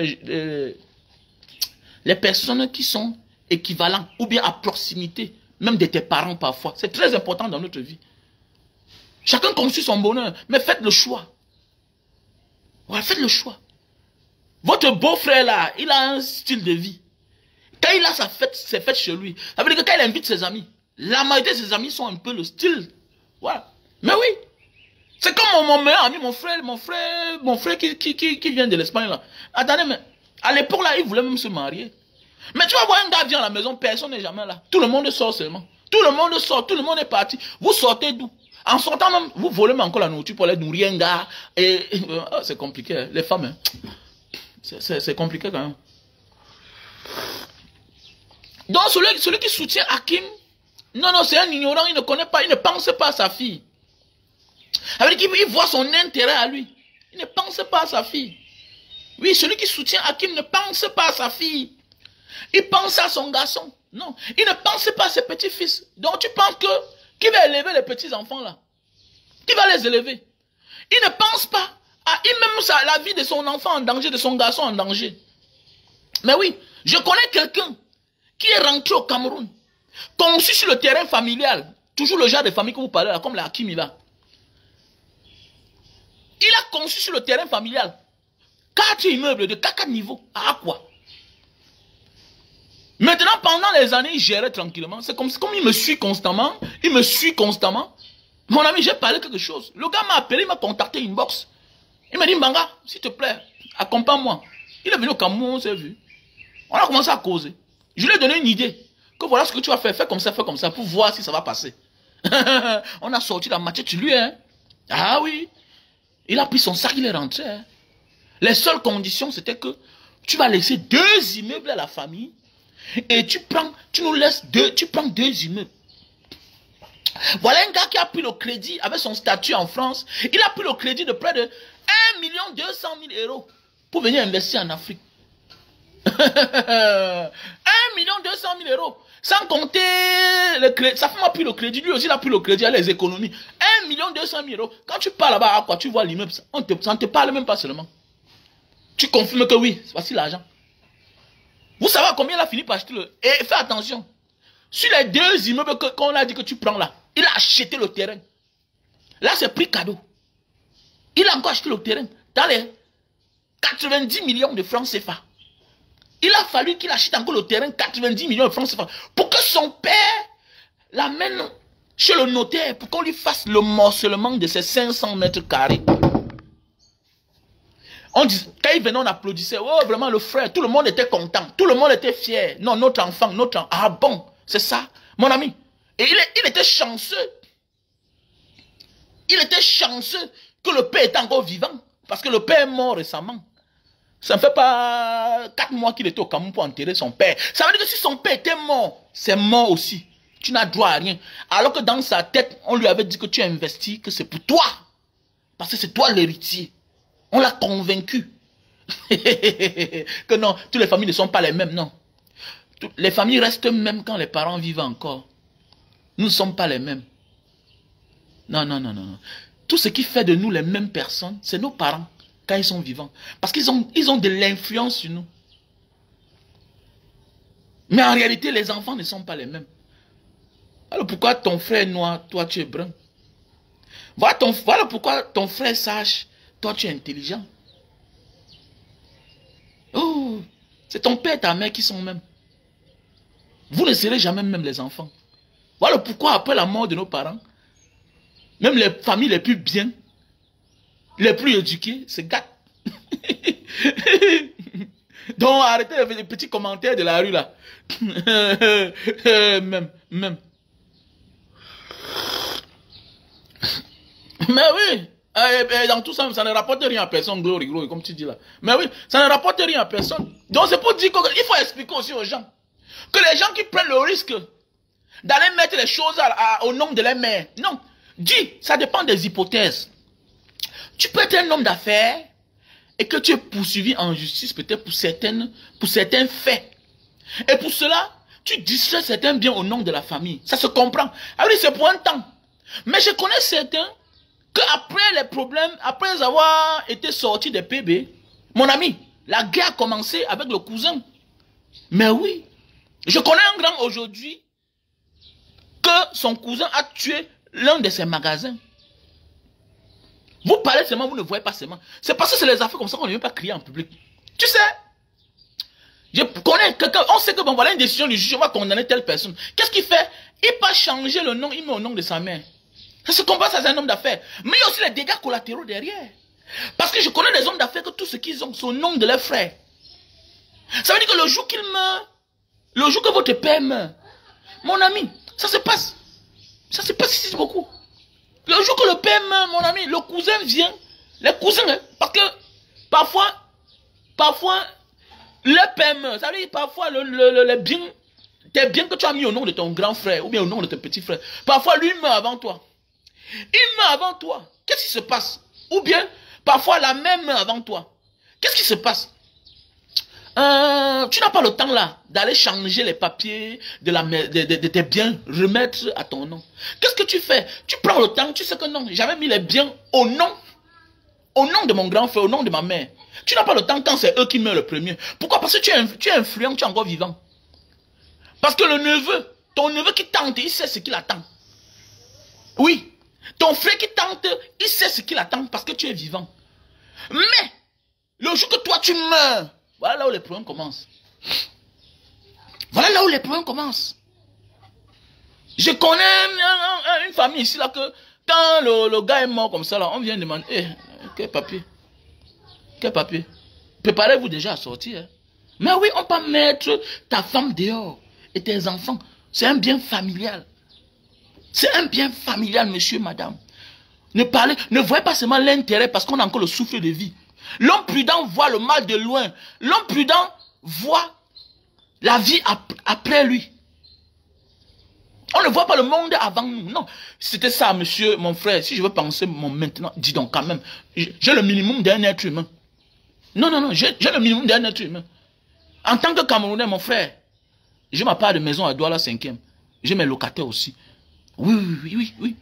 les personnes qui sont équivalentes ou bien à proximité, même de tes parents parfois. C'est très important dans notre vie. Chacun construit son bonheur, mais faites le choix. Ouais, faites le choix. Votre beau-frère là, il a un style de vie. Quand il a ses fêtes chez lui, ça veut dire que quand il invite ses amis, la majorité de ses amis sont un peu le style. Voilà. Mais oui. C'est comme mon meilleur ami, mon frère qui vient de l'Espagne là. Attendez, mais à l'époque là, il voulait même se marier. Mais tu vas voir un gars vient à la maison, personne n'est jamais là. Tout le monde sort seulement. Tout le monde sort, tout le monde est parti. Vous sortez d'où? En sortant même, vous volez même encore la nourriture pour aller nourrir un gars. C'est compliqué, hein. Les femmes, hein. C'est compliqué quand même. Donc celui qui soutient Hakim, non, c'est un ignorant, il ne connaît pas, il ne pense pas à sa fille. Avec qu'il voit son intérêt à lui. Il ne pense pas à sa fille. Oui, celui qui soutient Hakim ne pense pas à sa fille. Il pense à son garçon. Non, il ne pense pas à ses petits-fils. Donc tu penses que qui va élever les petits-enfants là? Qui va les élever? Il ne pense pas à la vie de son enfant en danger, de son garçon en danger. Mais oui, je connais quelqu'un qui est rentré au Cameroun, conçu sur le terrain familial, toujours le genre de famille que vous parlez là, comme la Hakim là. Il a conçu sur le terrain familial 4 immeubles de 4 niveaux. À quoi? Maintenant, pendant les années, il gérait tranquillement. C'est comme il me suit constamment. Il me suit constamment. Mon ami, j'ai parlé quelque chose. Le gars m'a appelé, il m'a contacté inbox. Il m'a dit, Mbanga, s'il te plaît, accompagne-moi. Il est venu au Cameroun, on s'est vu. On a commencé à causer. Je lui ai donné une idée. Que voilà ce que tu vas faire. Fais comme ça, pour voir si ça va passer. On a sorti la matière de lui, hein. Ah oui. Il a pris son sac, il est rentré. Hein. Les seules conditions, c'était que tu vas laisser 2 immeubles à la famille. Et tu prends 2 immeubles. Voilà un gars qui a pris le crédit avec son statut en France. Il a pris le crédit de près de 1 200 000 € pour venir investir en Afrique. 1 200 000 €. Sans compter le crédit. Sa femme a pris le crédit. Lui aussi, il a pris le crédit à les économies. 1 200 000 €. Quand tu pars là-bas, à quoi tu vois l'immeuble, ça ne te parle même pas seulement. Tu confirmes que oui, voici l'argent. Vous savez à combien il a fini par acheter le... Et fais attention. Sur les 2 immeubles qu'on a dit que tu prends là, il a acheté le terrain. Là, c'est prix cadeau. Il a encore acheté le terrain dans les 90 millions de francs CFA. Il a fallu qu'il achète encore le terrain 90 millions de francs CFA pour que son père l'amène chez le notaire pour qu'on lui fasse le morcellement de ses 500 mètres carrés. On dit, quand il venait, on applaudissait. Oh, vraiment, le frère, tout le monde était content. Tout le monde était fier. Non, notre enfant. Ah bon, c'est ça, mon ami. Et il était chanceux. Il était chanceux que le père était encore vivant. Parce que le père est mort récemment. Ça ne fait pas 4 mois qu'il était au Cameroun pour enterrer son père. Ça veut dire que si son père était mort, c'est mort aussi. Tu n'as droit à rien. Alors que dans sa tête, on lui avait dit que tu as investi, que c'est pour toi. Parce que c'est toi l'héritier. On l'a convaincu. Que non, toutes les familles ne sont pas les mêmes, non. Les familles restent mêmes quand les parents vivent encore. Nous ne sommes pas les mêmes. Non, non, non, non, non. Tout ce qui fait de nous les mêmes personnes, c'est nos parents, quand ils sont vivants. Parce qu'ils ont de l'influence sur nous. Mais en réalité, les enfants ne sont pas les mêmes. Alors pourquoi ton frère est noir, toi tu es brun? Voilà pourquoi ton frère est sage, toi tu es intelligent. Oh, c'est ton père et ta mère qui sont mêmes. Vous ne serez jamais même les enfants. Voilà pourquoi après la mort de nos parents, même les familles les plus bien, les plus éduquées, se gâtent. Donc arrêtez les petits commentaires de la rue là. Même. Mais oui, dans tout ça, ça ne rapporte rien à personne, gros, comme tu dis là. Mais oui, ça ne rapporte rien à personne. Donc c'est pour dire qu'il faut expliquer aussi aux gens que les gens qui prennent le risque d'aller mettre les choses au nom de leur mère. Non, dis, ça dépend des hypothèses. Tu peux être un homme d'affaires et que tu es poursuivi en justice peut-être pour certains faits. Et pour cela, tu distrais certains biens au nom de la famille. Ça se comprend. Ah oui, c'est pour un temps. Mais je connais certains qu'après les problèmes, après avoir été sortis des PB, mon ami, la guerre a commencé avec le cousin. Mais oui, je connais un grand aujourd'hui que son cousin a tué l'un de ses magasins. Vous parlez seulement, vous ne voyez pas seulement. C'est parce que c'est les affaires comme ça qu'on ne veut pas crier en public. Tu sais, je connais quelqu'un, on sait que bon, voilà une décision du juge, on va condamner telle personne. Qu'est-ce qu'il fait? Il peut changer le nom, il met au nom de sa mère. Ça se comprend, ça c'est un homme d'affaires. Mais il y a aussi les dégâts collatéraux derrière. Parce que je connais des hommes d'affaires que tout ce qu'ils ont, c'est au nom de leurs frères. Ça veut dire que le jour qu'il meurt, le jour que votre père meurt, mon ami, ça se passe. Ça se passe ici beaucoup. Le jour que le père meurt, mon ami, le cousin vient. Les cousins, hein, parce que parfois, le père meurt. Ça veut dire parfois les biens, tes biens que tu as mis au nom de ton grand frère ou bien au nom de ton petit frère, parfois lui meurt avant toi. Il meurt avant toi. Qu'est-ce qui se passe? Ou bien, parfois la mère meurt avant toi. Qu'est-ce qui se passe? Tu n'as pas le temps là d'aller changer les papiers de tes biens, remettre à ton nom. Qu'est-ce que tu fais? Tu prends le temps, tu sais que non, j'avais mis les biens au nom de mon grand frère, au nom de ma mère. Tu n'as pas le temps quand c'est eux qui meurent le premier. Pourquoi? Parce que tu es influent, tu es encore vivant. Parce que ton neveu qui tente, il sait ce qu'il attend. Oui. Ton frère qui tente, il sait ce qu'il attend parce que tu es vivant. Mais, le jour que toi tu meurs, voilà là où les problèmes commencent. Voilà là où les problèmes commencent. Je connais une famille ici là que quand le gars est mort comme ça là, on vient demander, quel papier? Quel papier? Préparez-vous déjà à sortir. Hein. Mais oui, on peut mettre ta femme dehors et tes enfants. C'est un bien familial. C'est un bien familial, monsieur, madame. Ne voyez pas seulement l'intérêt parce qu'on a encore le souffle de vie. L'homme prudent voit le mal de loin. L'homme prudent voit la vie après lui. On ne voit pas le monde avant nous. Non, c'était ça, monsieur, mon frère. Si je veux penser maintenant, dis donc quand même, j'ai le minimum d'un être humain. Non, j'ai le minimum d'un être humain. En tant que Camerounais, mon frère, j'ai ma part de maison à Douala 5e. J'ai mes locataires aussi. Oui.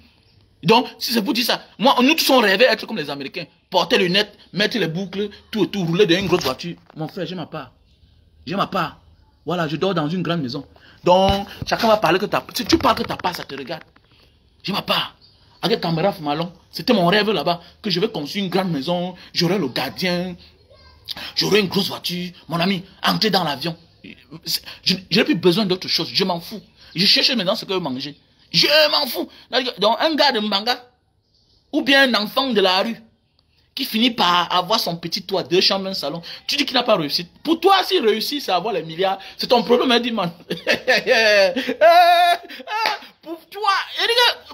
Donc, si c'est pour dire ça, nous tous on rêvait être comme les Américains. Porter les lunettes, mettre les boucles, tout, rouler dans une grosse voiture. Mon frère, j'ai ma part. J'ai ma part. Voilà, je dors dans une grande maison. Donc, chacun va parler que ta part. Si tu parles que ta part, ça te regarde. J'ai ma part. Avec Caméra Malon, c'était mon rêve là-bas, que je vais construire une grande maison, j'aurai le gardien, j'aurai une grosse voiture. Mon ami, entrer dans l'avion. Je n'ai plus besoin d'autre chose, je m'en fous. Je cherche maintenant ce que je veux manger. Je m'en fous. Donc, un gars de Mbanga, ou bien un enfant de la rue, qui finit par avoir son petit toit, 2 chambres, un salon, tu dis qu'il n'a pas réussi. Pour toi, s'il réussit, c'est avoir les milliards. C'est ton problème, hein, dis man. Pour toi,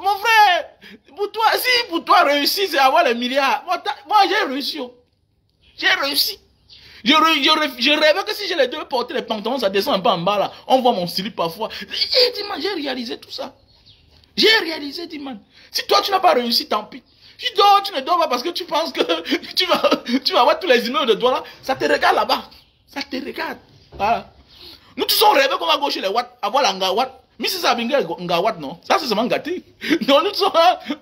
mon frère, pour toi réussir, c'est avoir les milliards. Moi, j'ai réussi. J'ai réussi. Je rêvais que si je les devais porter les pantalons, ça descend un peu en bas là. On voit mon slip parfois. Et dis-moi, j'ai réalisé tout ça. J'ai réalisé, dis-moi. Si toi tu n'as pas réussi, tant pis. Tu ne dors pas parce que tu penses que tu vas avoir tous les immeubles de toi là. Ça te regarde là-bas. Ça te regarde. Voilà. Nous tous on rêvait qu'on va gaucher les watts, avoir la ngawatt. Mais si ça bingue ngawatt, non. Ça c'est seulement gâté. Non, nous tous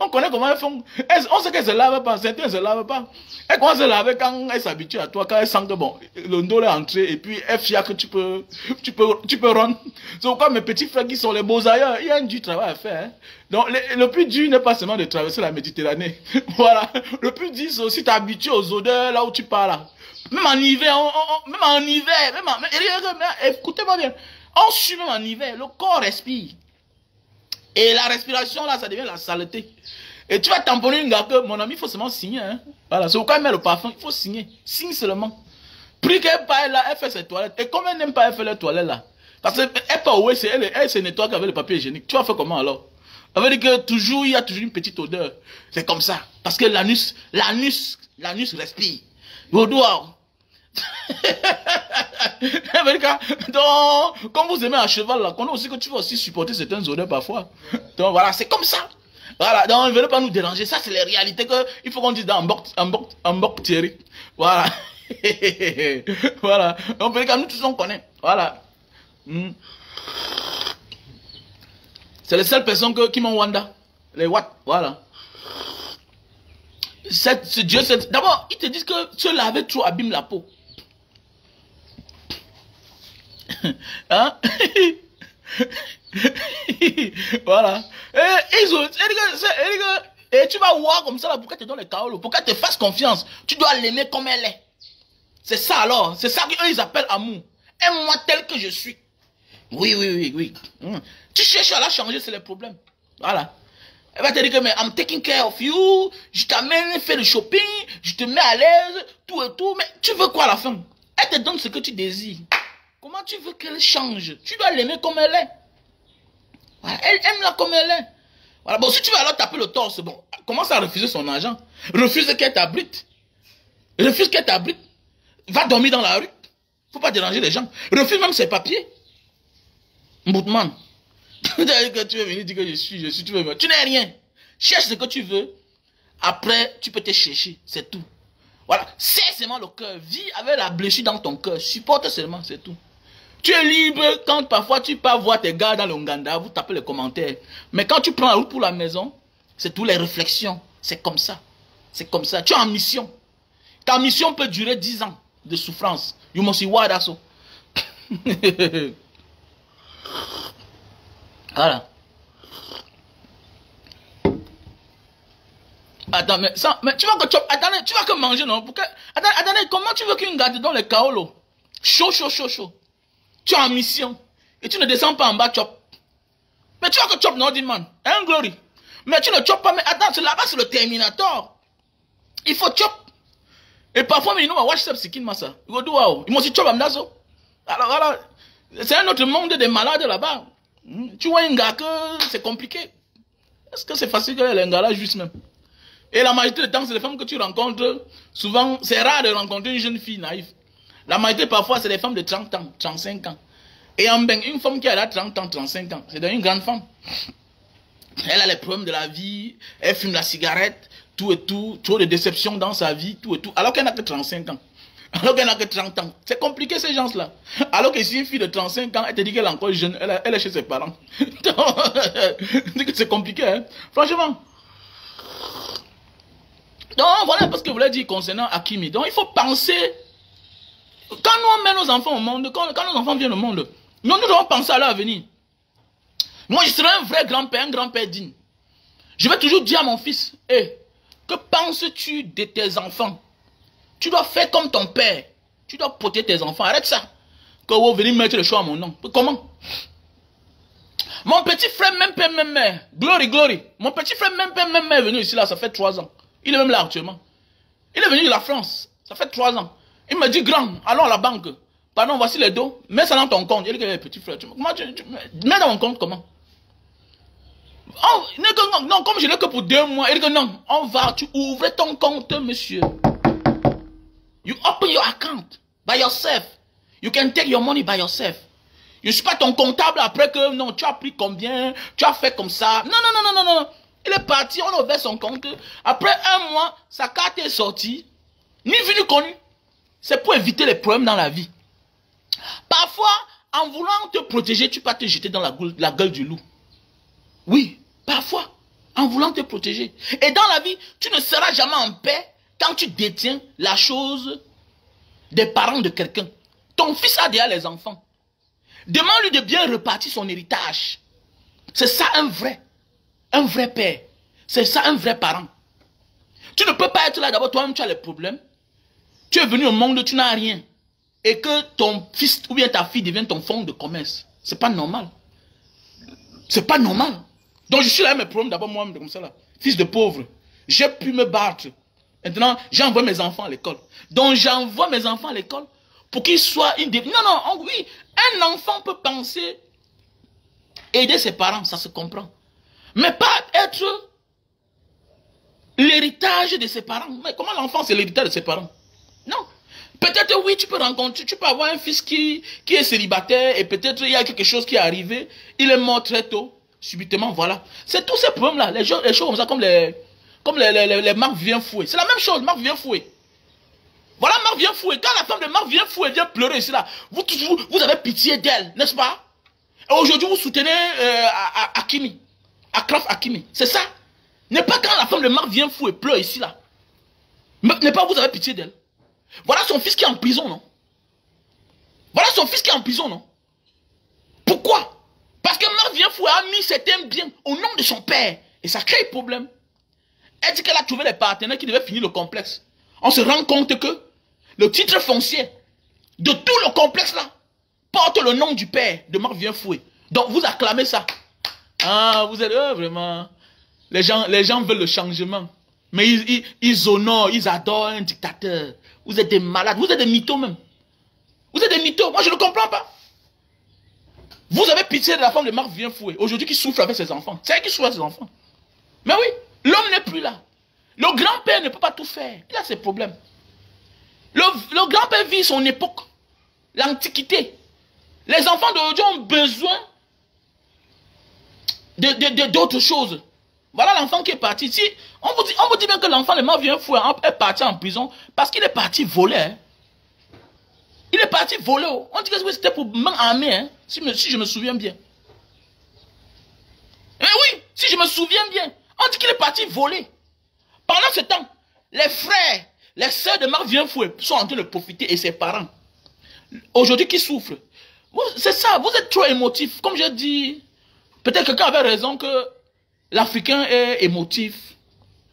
on connaît comment elles font. On sait qu'elles se lavent pas. Certains ne se lavent pas. Elles commencent à se laver quand elles s'habituent à toi, quand elles sentent que bon, le dos est entré et puis elles fiaient que tu peux run. C'est pourquoi mes petits frères qui sont les beaux ailleurs, il y a du travail à faire. Hein. Donc le plus dur n'est pas seulement de traverser la Méditerranée. Voilà. Le plus dur c'est aussi t'habituer aux odeurs là où tu pars là. Même en hiver, écoutez-moi bien, on suit même en hiver, le corps respire. Et la respiration là, ça devient la saleté. Et tu vas tamponner une gars que, mon ami, il faut seulement signer. Hein. Voilà, c'est pourquoi elle met le parfum, il faut signer. Signe seulement. Plus qu'elle part là, elle fait ses toilettes. Et comme elle n'aime pas, elle fait les toilettes là. Parce qu'elle part où elle se nettoie avec le papier hygiénique. Tu vas faire comment alors? Ça veut dire que toujours, il y a toujours une petite odeur. C'est comme ça. Parce que l'anus respire. Yodoua. Donc, quand vous aimez un cheval, là, qu'on a aussi que tu vas aussi supporter certaines odeurs parfois. Donc voilà, c'est comme ça. Voilà, donc ne venez pas nous déranger. Ça, c'est les réalités qu'il faut qu'on dise dans un bok Thierry. Voilà. Voilà. Donc, nous tous on connaît. Voilà. C'est les seules personnes qui m'ont Wanda. Les Wat. Voilà. D'abord, ils te disent que se laver trop abîme la peau. Hein? Voilà. Et tu vas voir comme ça là, pour qu'elle te donne les kaolos, pour qu'elle te fasse confiance. Tu dois l'aimer comme elle est. C'est ça alors. C'est ça qu'eux ils appellent amour. Aime-moi tel que je suis. Oui. Tu cherches à la changer, c'est le problème. Voilà. Elle va te dire que mais I'm taking care of you, je t'amène faire le shopping, je te mets à l'aise, tout et tout, mais tu veux quoi à la fin? Elle te donne ce que tu désires. Comment tu veux qu'elle change? Tu dois l'aimer comme elle est. Voilà. Elle aime-la comme elle est. Voilà. Bon, si tu veux alors taper le torse, bon, commence à refuser son argent. Refuse qu'elle t'abrite. Refuse qu'elle t'abrite. Va dormir dans la rue. Faut pas déranger les gens. Refuse même ses papiers. Mboutman. Tu veux venir dire que je suis, tu veux. Tu n'es rien. Cherche ce que tu veux. Après, tu peux te chercher. C'est tout. Voilà. C'est seulement le cœur. Vis avec la blessure dans ton cœur. Supporte seulement, c'est tout. Tu es libre quand parfois tu pars voir tes gars dans le Nganda, vous tapez les commentaires. Mais quand tu prends la route pour la maison, c'est toutes les réflexions. C'est comme ça. C'est comme ça. Tu es en mission. Ta mission peut durer 10 ans de souffrance. You must see why that's so. Voilà. Attends, mais tu vas que manger, non? Attendez, comment tu veux qu'une gars te donne les kaolos? Chaud. Tu es en mission. Et tu ne descends pas en bas, chop. Mais tu vas que chop, non, dit man. Hein, Glory? Mais tu ne chop pas, mais attends, là-bas, c'est le Terminator. Il faut chop. Et parfois, mais ils n'ont pas watch ce qu'il m'a ça. Ils m'ont dit chop, amdazo. Alors, voilà. C'est un autre monde des malades là-bas. Tu vois un gars que c'est compliqué. Est-ce que c'est facile que les gars là juste même? Et la majorité du temps, c'est les femmes que tu rencontres. Souvent, c'est rare de rencontrer une jeune fille naïve. La majorité, parfois, c'est des femmes de 30 ans, 35 ans. Et en ben, une femme qui a là 30 ans, 35 ans, c'est une grande femme. Elle a les problèmes de la vie, elle fume la cigarette, tout et tout, trop de déceptions dans sa vie, tout et tout, alors qu'elle n'a que 35 ans. Alors qu'elle n'a que 30 ans. C'est compliqué ces gens-là. Alors que si une fille de 35 ans, elle te dit qu'elle est encore jeune, elle est chez ses parents. C'est compliqué, hein. Franchement. Donc voilà parce que vous l'avez dit concernant Hakimi. Donc il faut penser, quand nous on met nos enfants au monde, quand nos enfants viennent au monde, nous devons penser à leur avenir. Moi je serai un vrai grand-père, un grand-père digne. Je vais toujours dire à mon fils, que penses-tu de tes enfants? Tu dois faire comme ton père. Tu dois protéger tes enfants. Arrête ça. Que vous venez mettre le choix à mon nom. Comment? Mon petit frère, même père, même mère. Glory. Mon petit frère, même père, même mère est venu ici là, ça fait 3 ans. Il est même là actuellement. Il est venu de la France. Ça fait 3 ans. Il me dit, grand, allons à la banque. Pardon, voici les dos. Mets ça dans ton compte. Il dit que petit frère. Comment mets dans mon compte comment? Oh, non, comme je l'ai que pour 2 mois. Il dit que non, tu ouvres ton compte, monsieur. You open your account. By yourself. You can take your money by yourself. Je ne suis pas ton comptable après que, non, tu as pris combien, tu as fait comme ça. Non, non, non, non, non, non. Il est parti, on a ouvert son compte. Après un mois, sa carte est sortie. Ni vu ni connu. C'est pour éviter les problèmes dans la vie. Parfois, en voulant te protéger, tu peux te jeter dans la gueule du loup. Oui, parfois, en voulant te protéger. Et dans la vie, tu ne seras jamais en paix quand tu détiens la chose des parents de quelqu'un. Ton fils a déjà les enfants. Demande-lui de bien repartir son héritage. C'est ça un vrai père. C'est ça un vrai parent. Tu ne peux pas être là, d'abord toi-même tu as les problèmes. Tu es venu au monde, tu n'as rien. Et que ton fils ou bien ta fille devienne ton fonds de commerce. C'est pas normal. C'est pas normal. Donc je suis là avec mes problèmes d'abord moi-même comme ça là. Fils de pauvre. J'ai pu me battre. Maintenant, j'envoie mes enfants à l'école. Donc j'envoie mes enfants à l'école pour qu'ils soient une... Non, non, oui. Un enfant peut penser aider ses parents, ça se comprend. Mais pas être l'héritage de ses parents. Mais comment l'enfant c'est l'héritage de ses parents? Non. Peut-être oui, tu peux rencontrer, tu peux avoir un fils qui est célibataire et peut-être il y a quelque chose qui est arrivé, il est mort très tôt, subitement, voilà. C'est tous ces problèmes-là, les choses comme ça, comme les Marc vient fouet. C'est la même chose, Marc vient fouet. Voilà Marc vient fouet. Quand la femme de Marc vient fouet vient pleurer ici là, vous avez pitié d'elle, n'est-ce pas? Et aujourd'hui vous soutenez Hakimi, Akraf Hakimi. C'est ça. N'est pas quand la femme de Marc vient fouet pleure ici là. N'est pas vous avez pitié d'elle. Voilà son fils qui est en prison, non? Voilà son fils qui est en prison, non? Pourquoi? Parce que Marc vient fouet a mis certains biens au nom de son père. Et ça crée problème. Elle dit qu'elle a trouvé les partenaires qui devaient finir le complexe. On se rend compte que le titre foncier de tout le complexe là porte le nom du père de Marc vient fouet. Donc vous acclamez ça. Ah, vous êtes vraiment... Les gens veulent le changement. Mais ils honorent, ils adorent un dictateur. Vous êtes des malades, vous êtes des mythos même. Vous êtes des mythos, moi je ne comprends pas. Vous avez pitié de la femme de Marc vient fouet, aujourd'hui qui souffre avec ses enfants. C'est elle qui souffre avec ses enfants. Mais oui, l'homme n'est plus là. Le grand-père ne peut pas tout faire. Il a ses problèmes. Le grand-père vit son époque, l'Antiquité. Les enfants d'aujourd'hui ont besoin d'autres choses. Voilà l'enfant qui est parti. Si, on vous dit bien que l'enfant de Marc vient fouet est parti en prison parce qu'il est parti voler. Hein. Il est parti voler. On dit que c'était pour main armée, hein, si je me souviens bien. Mais oui, si je me souviens bien. On dit qu'il est parti voler. Pendant ce temps, les frères, les sœurs de Marc vient fouet sont en train de profiter et ses parents. Aujourd'hui qui souffrent. C'est ça, vous êtes trop émotifs. Comme j'ai dit, peut-être quelqu'un avait raison que l'Africain est émotif,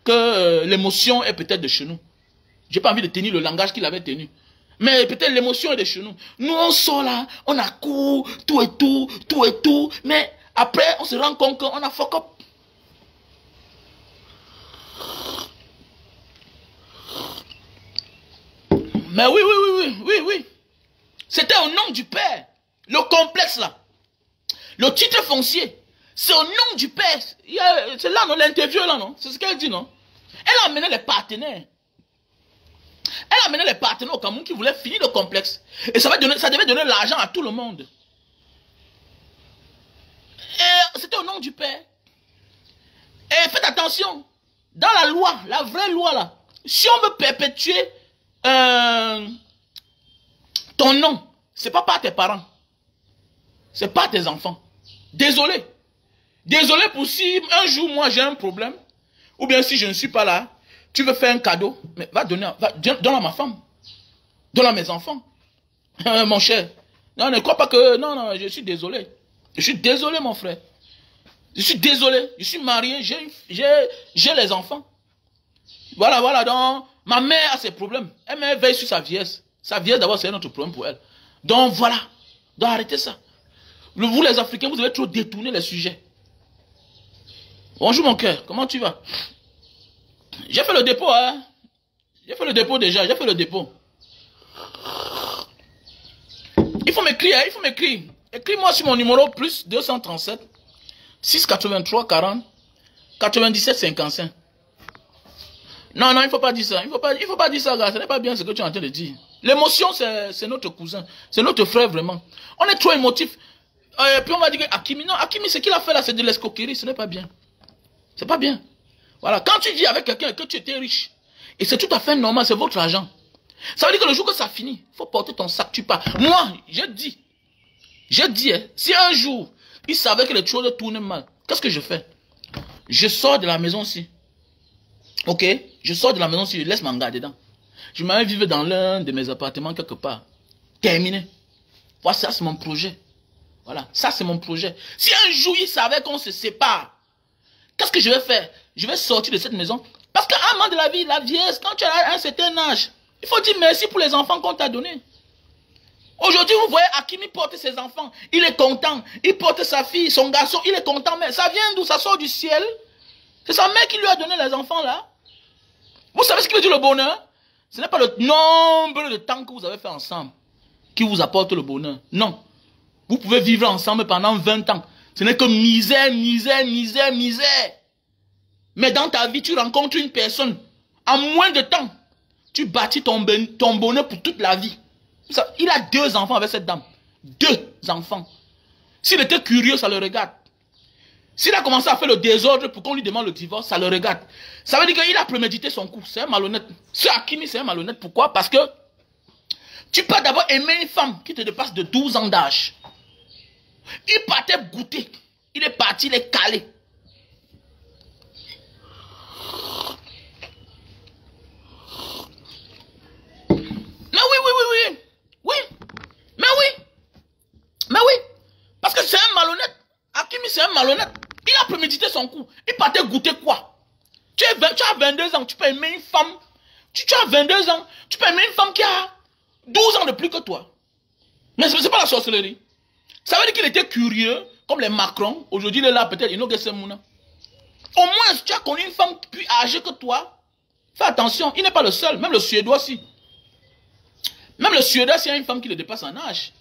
que l'émotion est peut-être de chez nous. J'ai pas envie de tenir le langage qu'il avait tenu. Mais peut-être l'émotion est de chez nous. Nous, on sort là, on a cours, tout et tout. Mais après, on se rend compte qu'on a fuck up. Mais oui. C'était au nom du père. Le complexe là. Le titre foncier. C'est au nom du père. C'est là, non, l'interview là, non? C'est ce qu'elle dit, non? Elle a amené les partenaires. Elle a amené les partenaires au Cameroun qui voulaient finir le complexe. Et ça devait donner l'argent à tout le monde. Et c'était au nom du père. Et faites attention. Dans la loi, la vraie loi là, si on veut perpétuer ton nom, c'est pas par tes parents. C'est pas tes enfants. Désolé. Désolé pour si un jour moi j'ai un problème, ou bien si je ne suis pas là, tu veux faire un cadeau, mais donne à ma femme, donne à mes enfants, mon cher. Non, ne crois pas que, non, je suis désolé. Je suis désolé mon frère. Je suis désolé, je suis marié, j'ai les enfants. Voilà, donc ma mère a ses problèmes. Elle veille sur sa vieillesse. Sa vieillesse d'abord c'est un autre problème pour elle. Donc voilà, donc arrêtez ça. Vous les Africains, vous avez trop détourné les sujets. Bonjour mon cœur, comment tu vas? J'ai fait le dépôt, hein. J'ai fait le dépôt déjà, j'ai fait le dépôt. Il faut m'écrire, hein, il faut m'écrire. Écris-moi sur mon numéro plus 237 683 40 97 55. Non, non, il faut pas dire ça. Il faut pas dire ça, gars. Ce n'est pas bien ce que tu es en train de dire. L'émotion, c'est notre cousin. C'est notre frère, vraiment. On est trop émotif. Puis on va dire que Hakimi, non, Hakimi, ce qu'il a fait là, c'est de l'escroquerie. Ce n'est pas bien. C'est pas bien. Voilà. Quand tu dis avec quelqu'un que tu étais riche, et c'est tout à fait normal, c'est votre argent. Ça veut dire que le jour que ça finit, il faut porter ton sac, tu pars. Moi, je dis, hein, si un jour, il savait que les choses tournent mal, qu'est-ce que je fais? Je sors de la maison aussi. Ok? Je sors de la maison aussi, je laisse Manga dedans. Je m'en vais vivre dans l'un de mes appartements quelque part. Terminé. Voilà, ça c'est mon projet. Voilà, ça c'est mon projet. Si un jour il savait qu'on se sépare, qu'est-ce que je vais faire? Je vais sortir de cette maison. Parce qu'à un moment de la vie, la vieillesse, quand tu as un certain âge, il faut dire merci pour les enfants qu'on t'a donnés. Aujourd'hui, vous voyez Hakimi porter ses enfants. Il est content. Il porte sa fille, son garçon, il est content. Mais ça vient d'où? Ça sort du ciel. C'est sa mère qui lui a donné les enfants là. Vous savez ce qui veut dire le bonheur? Ce n'est pas le nombre de temps que vous avez fait ensemble qui vous apporte le bonheur. Non. Vous pouvez vivre ensemble pendant 20 ans. Ce n'est que misère, misère, misère, misère. Mais dans ta vie, tu rencontres une personne. En moins de temps, tu bâtis ton bonheur pour toute la vie. Il a 2 enfants avec cette dame. 2 enfants. S'il était curieux, ça le regarde. S'il a commencé à faire le désordre pour qu'on lui demande le divorce, ça le regarde. Ça veut dire qu'il a prémédité son coup. C'est un malhonnête. Ce Hakimi, c'est un malhonnête. Pourquoi? Parce que tu peux d'abord aimer une femme qui te dépasse de 12 ans d'âge. Il partait goûter. Il est parti, il est calé. Mais oui. Oui. Mais oui. Mais oui. Parce que c'est un malhonnête. Hakimi, c'est un malhonnête. Il a prémédité son coup. Il partait goûter quoi? Tu as 22 ans, tu peux aimer une femme. Tu as 22 ans, tu peux aimer une femme qui a 12 ans de plus que toi. Mais ce n'est pas la sorcellerie. Ça veut dire qu'il était curieux, comme les Macron. Aujourd'hui, il est là, peut-être, il n'a que ses mouna. Au moins, tu as connu une femme plus âgée que toi. Fais attention, il n'est pas le seul. Même le Suédois aussi. Même le Suédois, c'est une femme qui le dépasse en âge.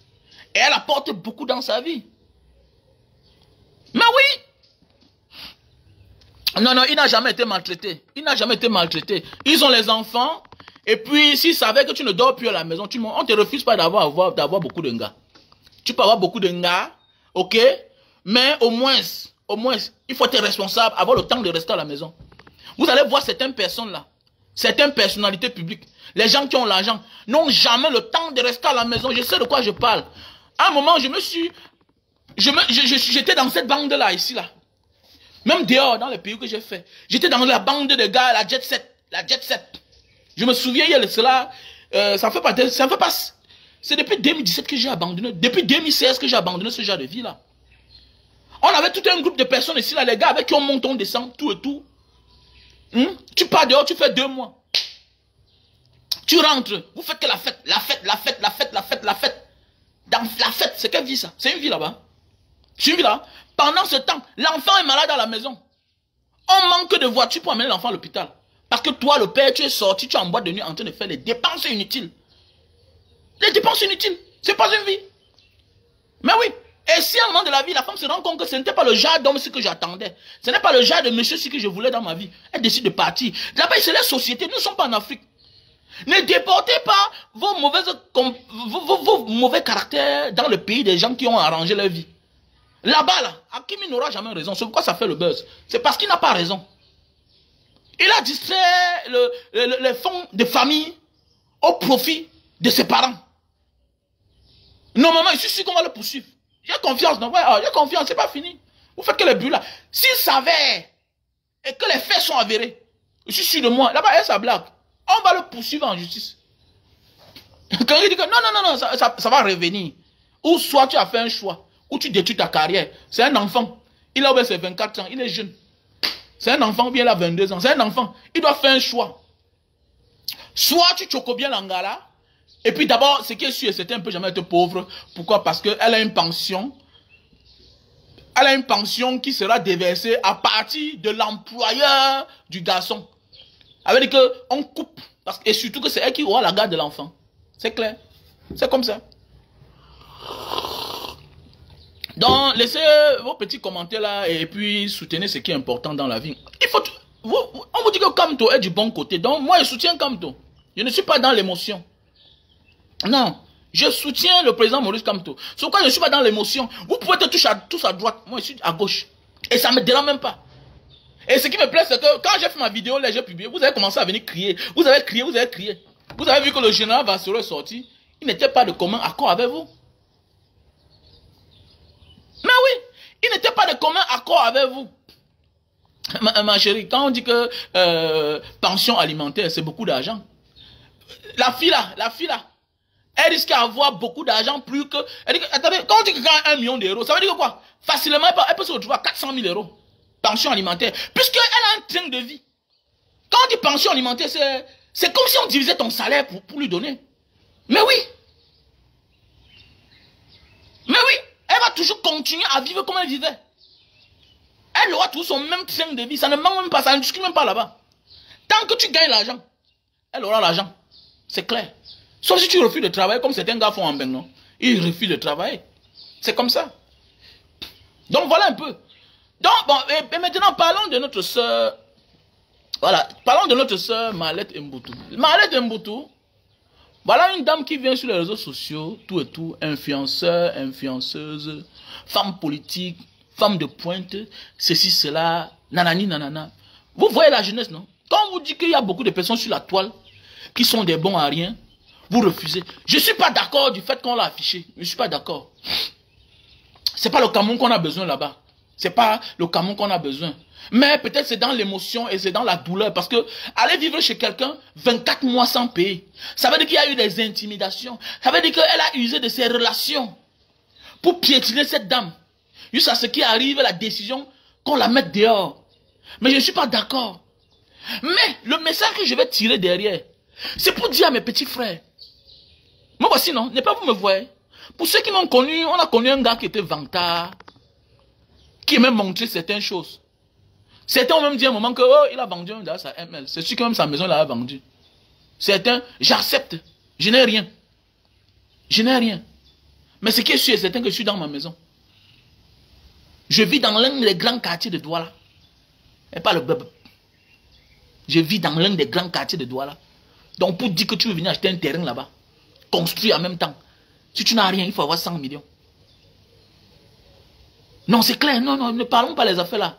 Et elle apporte beaucoup dans sa vie. Mais oui. Non, il n'a jamais été maltraité. Il n'a jamais été maltraité. Ils ont les enfants. Et puis, s'ils savaient que tu ne dors plus à la maison, on ne te refuse pas d'avoir beaucoup de gars. Tu peux avoir beaucoup de gars, ok? Mais au moins, il faut être responsable, avoir le temps de rester à la maison. Vous allez voir certaines personnes là, certaines personnalités publiques, les gens qui ont l'argent, n'ont jamais le temps de rester à la maison. Je sais de quoi je parle. À un moment, j'étais dans cette bande là, ici là. Même dehors, dans les pays que j'ai fait. J'étais dans la bande de gars, la Jet Set. Je me souviens, il y a cela, ça fait pas, c'est depuis 2017 que j'ai abandonné. Depuis 2016 que j'ai abandonné ce genre de vie là. On avait tout un groupe de personnes ici là, les gars avec qui on monte, on descend, tout et tout. Tu pars dehors, tu fais 2 mois. Tu rentres, vous faites que la fête. Dans la fête, c'est quelle vie ça? C'est une vie là-bas. C'est une vie là. Pendant ce temps, l'enfant est malade à la maison. On manque de voitures pour amener l'enfant à l'hôpital. Parce que toi, le père, tu es sorti, tu es en boîte de nuit en train de faire les dépenses inutiles. Les dépenses inutiles, c'est pas une vie. Mais oui. Et si à un moment de la vie, la femme se rend compte que ce n'était pas le genre d'homme que j'attendais, ce n'est pas le genre de monsieur que je voulais dans ma vie, elle décide de partir. Là-bas, c'est la société, nous ne sommes pas en Afrique. Ne déportez pas vos mauvais caractères dans le pays des gens qui ont arrangé leur vie. Là-bas, là, Hakimi n'aura jamais raison. C'est pourquoi ça fait le buzz. C'est parce qu'il n'a pas raison. Il a distrait les fonds de famille au profit de ses parents. Normalement, je suis sûr qu'on va le poursuivre. J'ai confiance. Non, ouais, j'ai confiance, c'est pas fini. Vous faites que les buts là. S'il savait et que les faits sont avérés, je suis sûr de moi. Là-bas, il y a sa blague. On va le poursuivre en justice. Quand il dit que non, ça va revenir. Ou soit tu as fait un choix, ou tu détruis ta carrière. C'est un enfant. Il a ouvert ses 24 ans, il est jeune. C'est un enfant, ou bien il a 22 ans. C'est un enfant. Il doit faire un choix. Soit tu choques bien l'angala, et puis d'abord, ce qui est sûr, c'est un peu jamais être pauvre. Pourquoi? Parce qu'elle a une pension. Elle a une pension qui sera déversée à partir de l'employeur du garçon. Avec dire qu'on coupe. Et surtout que c'est elle qui aura la garde de l'enfant. C'est clair. C'est comme ça. Donc, laissez vos petits commentaires là et puis soutenez ce qui est important dans la vie. On vous dit que Kamto est du bon côté. Donc, moi, je soutiens Kamto. Je ne suis pas dans l'émotion. Non. Je soutiens le président Maurice Kamto. C'est pourquoi je ne suis pas dans l'émotion. Vous pouvez être tous à droite. Moi, je suis à gauche. Et ça ne me dérange même pas. Et ce qui me plaît, c'est que quand j'ai fait ma vidéo, là, j'ai publié, vous avez commencé à venir crier. Vous avez crié, vous avez crié. Vous avez vu que le général Vassero est sorti. Il n'était pas de commun accord avec vous. Mais oui, il n'était pas de commun accord avec vous. Ma chérie, quand on dit que pension alimentaire, c'est beaucoup d'argent. La fille là, elle risque d'avoir beaucoup d'argent plus que... Attendez, quand on dit que quand 1 million d'euros, ça veut dire quoi? Facilement, elle peut se retrouver à 400 000 euros. Pension alimentaire. Puisqu'elle a un train de vie. Quand on dit pension alimentaire, c'est comme si on divisait ton salaire pour lui donner. Mais oui. Mais oui. Elle va toujours continuer à vivre comme elle vivait. Elle aura toujours son même train de vie. Ça ne manque même pas. Ça ne discute même pas là-bas. Tant que tu gagnes l'argent, elle aura l'argent. C'est clair. Sauf si tu refuses de travailler comme certains gars font en Benno. Ils refusent de travailler. C'est comme ça. Donc voilà un peu. Donc bon, et maintenant parlons de notre soeur. Voilà, parlons de notre soeur Malette Mboutou. Malette Mboutou, voilà une dame qui vient sur les réseaux sociaux, tout et tout, influenceur, influenceuse, femme politique, femme de pointe, ceci, cela, nanani, nanana. Vous voyez la jeunesse, non? Quand on vous dit qu'il y a beaucoup de personnes sur la toile qui sont des bons à rien, vous refusez. Je ne suis pas d'accord du fait qu'on l'a affiché. Je ne suis pas d'accord. Ce n'est pas le Cameroun qu'on a besoin là-bas. Ce n'est pas le Cameroun qu'on a besoin. Mais peut-être c'est dans l'émotion et c'est dans la douleur. Parce que aller vivre chez quelqu'un 24 mois sans payer, ça veut dire qu'il y a eu des intimidations. Ça veut dire qu'elle a usé de ses relations pour piétiner cette dame. Jusqu'à ce qui arrive la décision qu'on la mette dehors. Mais je ne suis pas d'accord. Mais le message que je vais tirer derrière, c'est pour dire à mes petits frères. Moi voici non, n'est pas vous me voyez. Pour ceux qui m'ont connu, on a connu un gars qui était vantard, qui m'a montré certaines choses. Certains ont même dit à un moment que oh, il a vendu un gars sa ML. C'est sûr que même sa maison l'a vendu. Certains, j'accepte. Je n'ai rien. Je n'ai rien. Mais ce qui est sûr, c'est certain que je suis dans ma maison. Je vis dans l'un des grands quartiers de Douala. Et pas le bub. Je vis dans l'un des grands quartiers de Douala. Donc pour dire que tu veux venir acheter un terrain là-bas, construire en même temps. Si tu n'as rien, il faut avoir 100 millions. Non, c'est clair. Non, non, ne parlons pas les affaires là.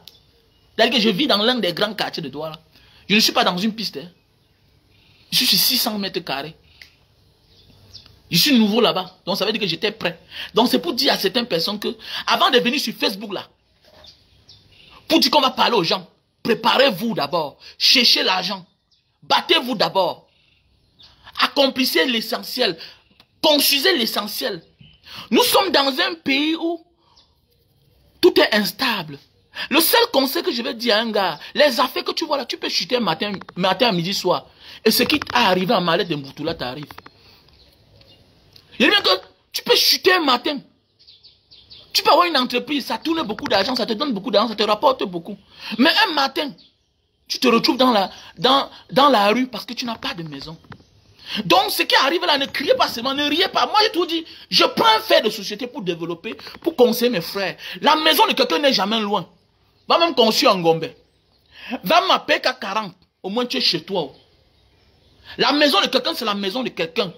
C'est-à-dire que je vis dans l'un des grands quartiers de Douala. Je ne suis pas dans une piste. Hein. Je suis sur 600 mètres carrés. Je suis nouveau là-bas. Donc ça veut dire que j'étais prêt. Donc c'est pour dire à certaines personnes que, avant de venir sur Facebook là, pour dire qu'on va parler aux gens, préparez-vous d'abord. Cherchez l'argent. Battez-vous d'abord. Accomplissez l'essentiel. Construisez l'essentiel. Nous sommes dans un pays où tout est instable. Le seul conseil que je vais dire à un gars, les affaires que tu vois là, tu peux chuter matin, midi, soir. Et ce qui est arrivé en Malette de Mboutou là t'arrive. Il y a bien que tu peux chuter un matin. Tu peux avoir une entreprise, ça tourne beaucoup d'argent, ça te donne beaucoup d'argent, ça te rapporte beaucoup. Mais un matin, tu te retrouves dans la rue parce que tu n'as pas de maison. Donc, ce qui arrive là, ne criez pas seulement, ne riez pas. Moi, j'ai tout dit. Je prends un fait de société pour développer, pour conseiller mes frères. La maison de quelqu'un n'est jamais loin. Va même construire en Gombe. Va m'appeler qu'à 40. Au moins, tu es chez toi. La maison de quelqu'un, c'est la maison de quelqu'un.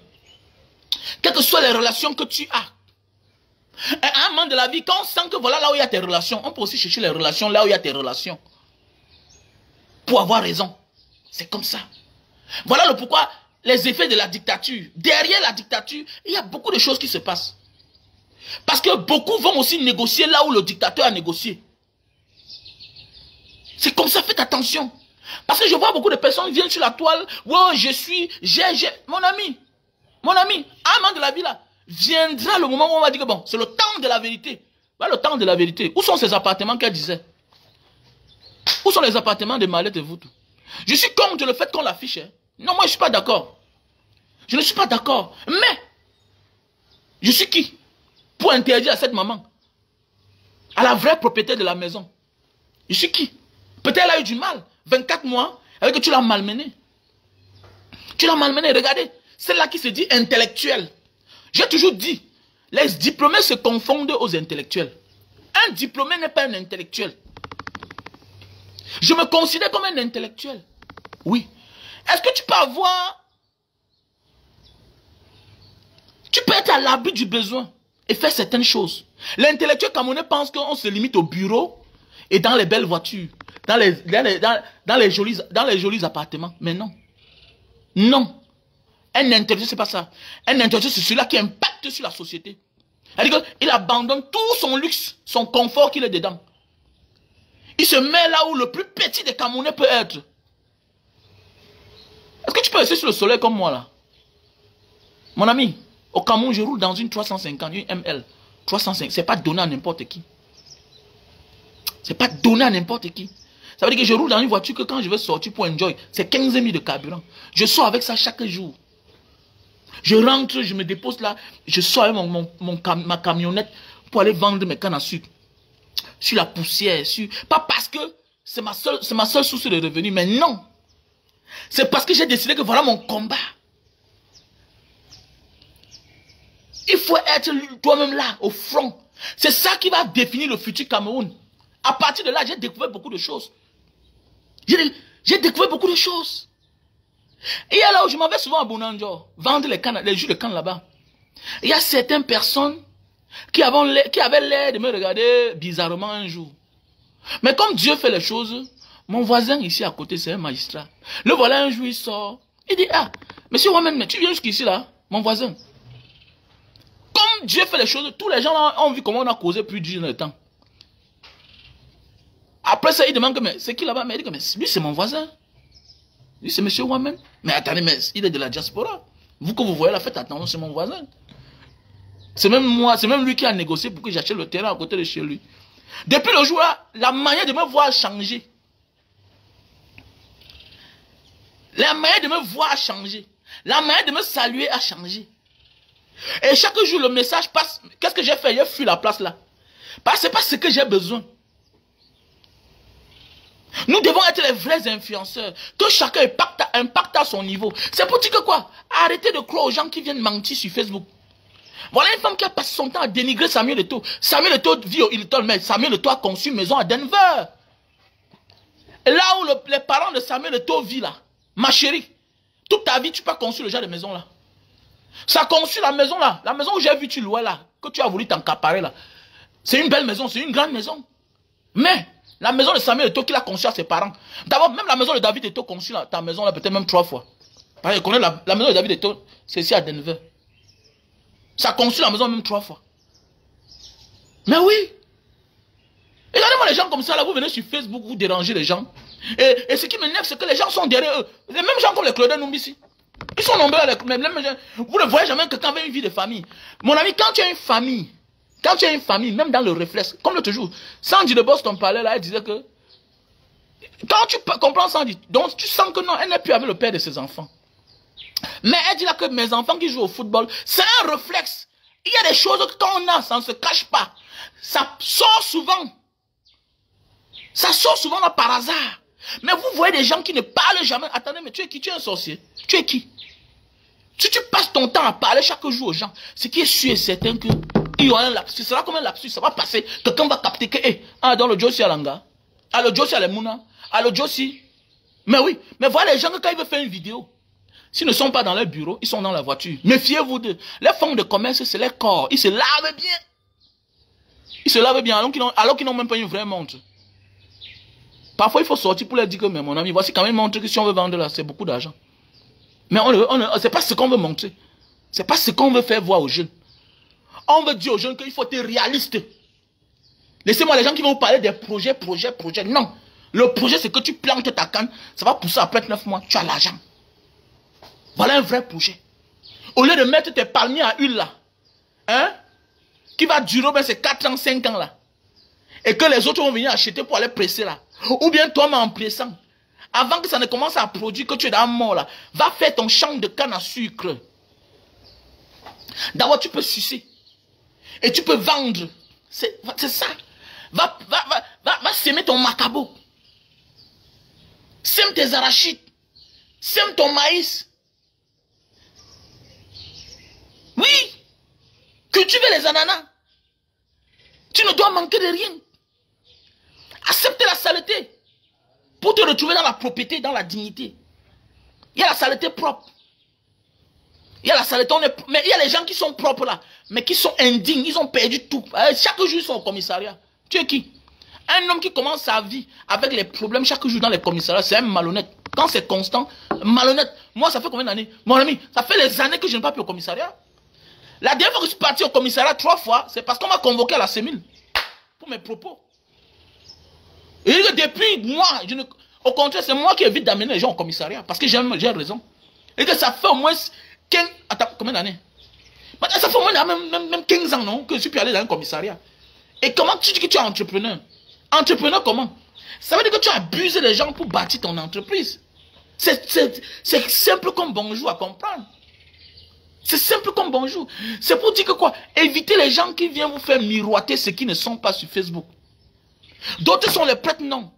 Quelles que soient les relations que tu as. Et à un moment de la vie, quand on sent que voilà là où il y a tes relations, on peut aussi chercher les relations là où il y a tes relations. Pour avoir raison. C'est comme ça. Voilà le pourquoi les effets de la dictature. Derrière la dictature, il y a beaucoup de choses qui se passent. Parce que beaucoup vont aussi négocier là où le dictateur a négocié. C'est comme ça, faites attention. Parce que je vois beaucoup de personnes qui viennent sur la toile. Ouais, mon ami, à un moment de la vie là, viendra le moment où on va dire que bon, c'est le temps de la vérité. Bah, le temps de la vérité. Où sont ces appartements qu'elle disait? Où sont les appartements de Malette et vous? Je suis contre le fait qu'on l'affiche. Hein. Non, moi je ne suis pas d'accord. Je ne suis pas d'accord. Mais, je suis qui? Pour interdire à cette maman, à la vraie propriétaire de la maison. Je suis qui? Peut-être elle a eu du mal. 24 mois, avec que tu l'as malmenée. Tu l'as malmenée, regardez. Celle-là qui se dit intellectuelle. J'ai toujours dit, les diplômés se confondent aux intellectuels. Un diplômé n'est pas un intellectuel. Je me considère comme un intellectuel. Oui. Est-ce que tu peux avoir... Tu peux être à l'abri du besoin et faire certaines choses. L'intellectuel camerounais pense qu'on se limite au bureau et dans les belles voitures, dans les jolis appartements. Mais non. Non. Un intellectuel, c'est pas ça. Un intellectuel, c'est celui-là qui impacte sur la société. C'est-à-dire qu'il abandonne tout son luxe, son confort qu'il est dedans. Il se met là où le plus petit des Camerounais peut être. Est-ce que tu peux rester sur le soleil comme moi là? Mon ami, au Cameroun, je roule dans une 350, une ML. 350, c'est pas donné à n'importe qui. C'est pas donné à n'importe qui. Ça veut dire que je roule dans une voiture que quand je vais sortir pour enjoy, c'est 15 000 de carburant. Je sors avec ça chaque jour. Je rentre, je me dépose là, je sors avec ma camionnette pour aller vendre mes cannes à sucre. Sur la poussière, pas parce que c'est ma seule source de revenus, mais non. C'est parce que j'ai décidé que voilà mon combat. Il faut être toi-même là, au front. C'est ça qui va définir le futur Cameroun. À partir de là, j'ai découvert beaucoup de choses. J'ai découvert beaucoup de choses. Et là où je m'en vais souvent à Bounanjo, vendre les jus de canne là-bas. Il y a certaines personnes qui avaient l'air de me regarder bizarrement un jour. Mais comme Dieu fait les choses, mon voisin ici à côté, c'est un magistrat. Le voilà un jour, il sort. Il dit, ah, monsieur Wamen, mais tu viens jusqu'ici là, mon voisin. Comme Dieu fait les choses, tous les gens là ont vu comment on a causé plus de temps. Après ça, il demande, mais c'est qui là-bas? Mais il dit, mais lui c'est mon voisin. Lui c'est monsieur Wamen. Mais attendez, mais il est de la diaspora. Vous que vous voyez la fête, attention, c'est mon voisin. C'est même moi, c'est même lui qui a négocié pour que j'achète le terrain à côté de chez lui. Depuis le jour là, la manière de me voir a changé. La manière de me voir a changé. La manière de me saluer a changé. Et chaque jour, le message passe. Qu'est-ce que j'ai fait? J'ai fui la place là. Parce que c'est pas ce que j'ai besoin. Nous devons être les vrais influenceurs. Que chacun impacte à son niveau. C'est pour dire que quoi? Arrêtez de croire aux gens qui viennent mentir sur Facebook. Voilà une femme qui a passé son temps à dénigrer Samuel Eto'o. Samuel Eto'o vit au Hilton, mais Samuel Eto'o a conçu une maison à Denver. Et là où les parents de Samuel Eto'o vivent là, ma chérie, toute ta vie, tu peux construire le genre de maison là. Ça a conçu la maison là. La maison où j'ai vu tu louais là, que tu as voulu t'encaparer là. C'est une belle maison, c'est une grande maison. Mais, la maison de Samuel Eto'o qu'il a conçue à ses parents. D'abord, même la maison de David Eto'o conçue ta maison là, peut-être même 3 fois. Parce que je connais la maison de David Eto'o, c'est ici à Denver. Ça a conçu la maison même 3 fois. Mais oui. Regardez-moi les gens comme ça, là, vous venez sur Facebook, vous dérangez les gens. Et ce qui m'énerve, c'est que les gens sont derrière eux. Les mêmes gens comme les Claudel Numbici. Ils sont nombreux, les mêmes gens. Vous ne voyez jamais quelqu'un avec une vie de famille. Mon ami, quand tu as une famille, même dans le réflexe, comme l'autre jour, Sandy de Boston parlait là, elle disait que, quand tu comprends Sandy, donc tu sens que non, elle n'est plus avec le père de ses enfants. Mais elle dit là que mes enfants qui jouent au football, c'est un réflexe. Il y a des choses que quand on a, ça ne se cache pas. Ça sort souvent. Ça sort souvent là par hasard. Mais vous voyez des gens qui ne parlent jamais. Attendez, mais tu es qui? Tu es un sorcier. Tu es qui? Si tu passes ton temps à parler chaque jour aux gens, ce qui est sûr et certain que il y aura un lapsus. Ce sera comme un lapsus. Ça va passer. Quelqu'un va capter que, dans le Josi Alanga. Ah, le Josi Alemuna. Ah, le Josi. Mais oui. Mais voilà les gens que quand ils veulent faire une vidéo, s'ils ne sont pas dans leur bureau, ils sont dans la voiture. Méfiez-vous d'eux. Les fonds de commerce, c'est leur corps. Ils se lavent bien. Ils se lavent bien alors qu'ils n'ont même pas une vraie montre. Parfois, il faut sortir pour leur dire que, mais mon ami, voici quand même une montre que si on veut vendre là, c'est beaucoup d'argent. Mais c'est pas ce qu'on veut montrer. C'est pas ce qu'on veut faire voir aux jeunes. On veut dire aux jeunes qu'il faut être réaliste. Laissez-moi les gens qui vont vous parler des projets. Non. Le projet, c'est que tu plantes ta canne, ça va pousser après 9 mois, tu as l'argent. Voilà un vrai projet. Au lieu de mettre tes palmiers à huile là, qui va durer ben, c'est 4 ans, 5 ans là, et que les autres vont venir acheter pour aller presser là, ou bien toi-même en pressant, avant que ça ne commence à produire, que tu es dans la mort là, va faire ton champ de canne à sucre. D'abord tu peux sucer, et tu peux vendre, c'est ça. Va s'aimer ton macabo, sème tes arachides, sème ton maïs. Oui, cultiver les ananas. Tu ne dois manquer de rien. Accepter la saleté. Pour te retrouver dans la propriété, dans la dignité. Il y a la saleté propre. Il y a la saleté, mais il y a les gens qui sont propres là, mais qui sont indignes, ils ont perdu tout. Chaque jour, ils sont au commissariat. Tu es qui? Un homme qui commence sa vie avec les problèmes chaque jour dans les commissariats, c'est un malhonnête. Quand c'est constant, malhonnête. Moi, ça fait combien d'années? Mon ami, ça fait des années que je n'ai pas pu au commissariat. La dernière fois que je suis parti au commissariat 3 fois, c'est parce qu'on m'a convoqué à la CEMIL pour mes propos. Et depuis moi, au contraire, c'est moi qui évite d'amener les gens au commissariat parce que j'ai raison. Et que ça fait au moins 15... Attends, combien d'années? Ça fait au moins même 15 ans, non, que je suis pu aller dans un commissariat. Et comment tu dis que tu es entrepreneur? Entrepreneur comment? Ça veut dire que tu as abusé les gens pour bâtir ton entreprise. C'est simple comme bonjour à comprendre. C'est simple comme bonjour. C'est pour dire que quoi? Évitez les gens qui viennent vous faire miroiter ce qui ne sont pas sur Facebook. D'autres sont les prêtres, non.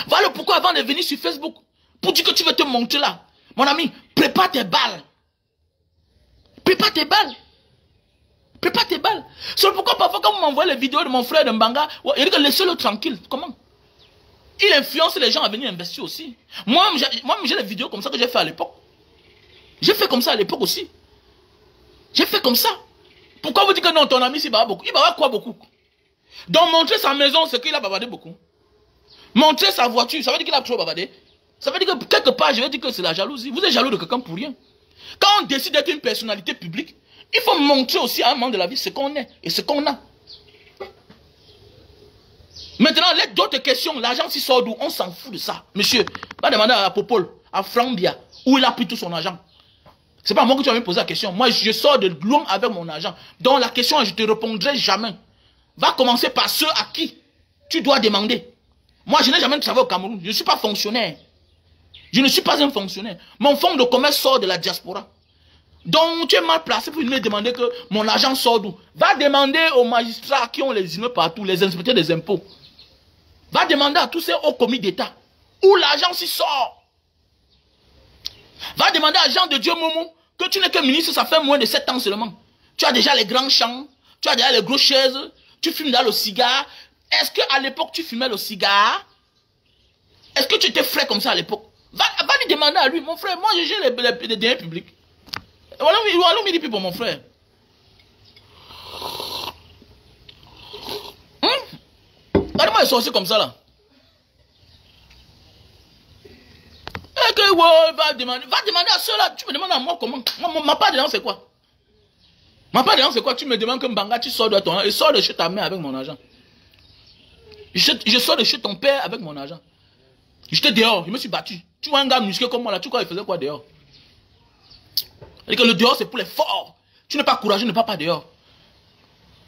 Voilà pourquoi avant de venir sur Facebook, pour dire que tu veux te montrer là. Mon ami, prépare tes balles. Prépare tes balles. Prépare tes balles. C'est pourquoi parfois quand vous m'envoyez les vidéos de mon frère de Mbanga, il dit que laissez-le tranquille. Comment? Il influence les gens à venir investir aussi. Moi j'ai les vidéos comme ça que j'ai fait à l'époque. J'ai fait comme ça à l'époque aussi. J'ai fait comme ça. Pourquoi vous dites que non, ton ami s'il bavard beaucoup? Il bavard quoi beaucoup? Donc montrer sa maison, c'est qu'il a bavardé beaucoup. Montrer sa voiture, ça veut dire qu'il a trop bavardé. Ça veut dire que quelque part, je vais dire que c'est la jalousie. Vous êtes jaloux de quelqu'un pour rien. Quand on décide d'être une personnalité publique, il faut montrer aussi à un moment de la vie ce qu'on est et ce qu'on a. Maintenant, les d'autres questions, l'argent s'il sort d'où? On s'en fout de ça. Monsieur, va demander à Popol, à Frambia, où il a pris tout son argent. C'est pas moi que tu vas me poser la question. Moi, je sors de loin avec mon argent. Donc la question, je te répondrai jamais. Va commencer par ceux à qui tu dois demander. Moi, je n'ai jamais travaillé au Cameroun. Je ne suis pas fonctionnaire. Je ne suis pas un fonctionnaire. Mon fonds de commerce sort de la diaspora. Donc, tu es mal placé pour me demander que mon argent sort d'où. Va demander aux magistrats qui ont les immeubles partout, les inspecteurs des impôts. Va demander à tous ces hauts commis d'État où l'argent s'y sort. Va demander à Jean de Dieu Momo que tu n'es que ministre, ça fait moins de 7 ans seulement. Tu as déjà les grands champs, tu as déjà les grosses chaises, tu fumes dans le cigare. Est-ce qu'à l'époque tu fumais le cigare? Est-ce que tu étais frais comme ça à l'époque? Va lui demander à lui, mon frère, moi j'ai les deniers publics. Voilà, il dit plus pour mon frère. Regardez-moi les sorciers comme ça là. Et que va demander à ceux-là, tu me demandes à moi comment? Ma part dedans c'est quoi? Ma part dedans c'est quoi? Tu me demandes que Mbanga, tu sors de ton argent. Et sors de chez ta mère avec mon argent. Je sors de chez ton père avec mon argent. J'étais dehors, je me suis battu. Tu vois un gars musclé comme moi là, tu crois il faisait quoi dehors? Et que le dehors c'est pour les forts. Tu n'es pas courageux, ne pas dehors.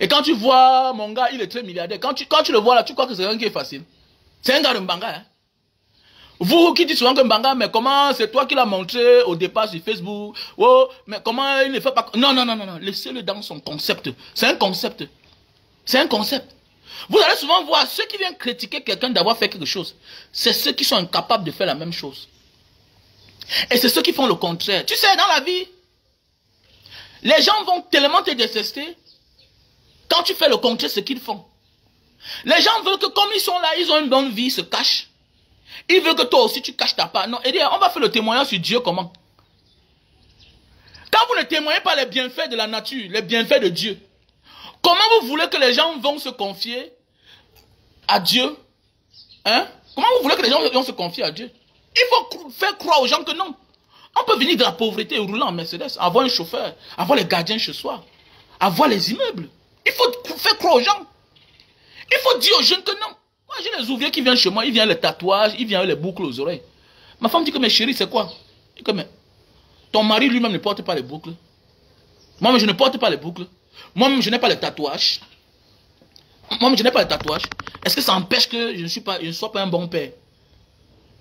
Et quand tu vois mon gars, il est très milliardaire. Quand tu le vois là, tu crois que c'est un qui est facile. C'est un gars de Mbanga. Hein? Vous qui dites souvent que Mbanga, mais comment c'est toi qui l'as montré au départ sur Facebook? Oh, mais comment il ne fait pas... Non, laissez-le dans son concept. C'est un concept. C'est un concept. Vous allez souvent voir ceux qui viennent critiquer quelqu'un d'avoir fait quelque chose. C'est ceux qui sont incapables de faire la même chose. Et c'est ceux qui font le contraire. Tu sais, dans la vie, les gens vont tellement te détester quand tu fais le contraire de ce qu'ils font. Les gens veulent que comme ils sont là, ils ont une bonne vie, ils se cachent. Ils veulent que toi aussi tu caches ta part. Non, et on va faire le témoignage sur Dieu comment? Quand vous ne témoignez pas les bienfaits de la nature, les bienfaits de Dieu, comment vous voulez que les gens vont se confier à Dieu? Hein? Comment vous voulez que les gens vont se confier à Dieu? Il faut faire croire aux gens que non. On peut venir de la pauvreté et rouler en Mercedes, avoir un chauffeur, avoir les gardiens chez soi, avoir les immeubles. Il faut faire croire aux gens. Il faut dire aux jeunes que non. Moi, j'ai les ouvriers qui viennent chez moi, ils viennent les tatouages, ils viennent les boucles aux oreilles. Ma femme dit que, mais chérie, c'est quoi? Je dis que, mais ton mari lui-même ne porte pas les boucles. Moi-même, je ne porte pas les boucles. Moi-même, je n'ai pas les tatouages. Moi-même, je n'ai pas les tatouages. Est-ce que ça empêche que je ne sois pas un bon père?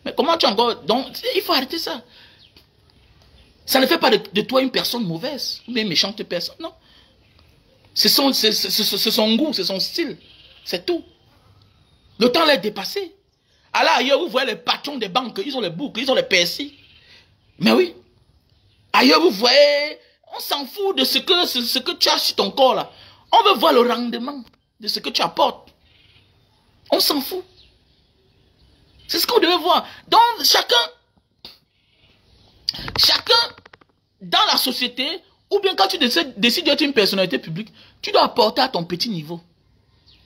Mais comment tu encore... Donc, il faut arrêter ça. Ça ne fait pas de toi une personne mauvaise, ou une méchante personne, non. C'est son goût, c'est son style. C'est tout. Le temps l'est dépassé. Alors ailleurs, vous voyez les patrons des banques, ils ont les boucles, ils ont les persil. Mais oui. Ailleurs, vous voyez, on s'en fout de ce que tu as sur ton corps là. On veut voir le rendement de ce que tu apportes. On s'en fout. C'est ce que vous devez voir. Donc, chacun dans la société, ou bien quand tu décides d'être une personnalité publique, tu dois apporter à ton petit niveau.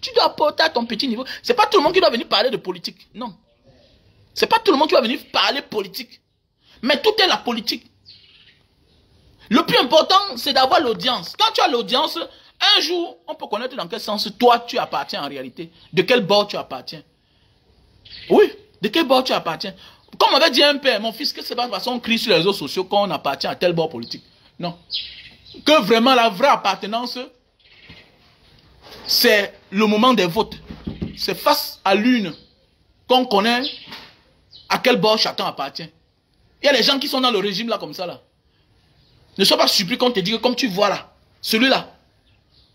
Tu dois apporter à ton petit niveau. C'est pas tout le monde qui doit venir parler de politique. Non. C'est pas tout le monde qui va venir parler politique. Mais tout est la politique. Le plus important, c'est d'avoir l'audience. Quand tu as l'audience, un jour, on peut connaître dans quel sens toi, tu appartiens en réalité. De quel bord tu appartiens. Oui, de quel bord tu appartiens. Comme m'avait dit un père, mon fils, que c'est pas parce qu'on crie sur les réseaux sociaux qu'on appartient à tel bord politique. Non. Que vraiment la vraie appartenance, c'est le moment des votes. C'est face à l'une qu'on connaît à quel bord chacun appartient. Il y a des gens qui sont dans le régime là comme ça là. Ne sois pas surpris qu'on te dise que comme tu vois là, celui-là,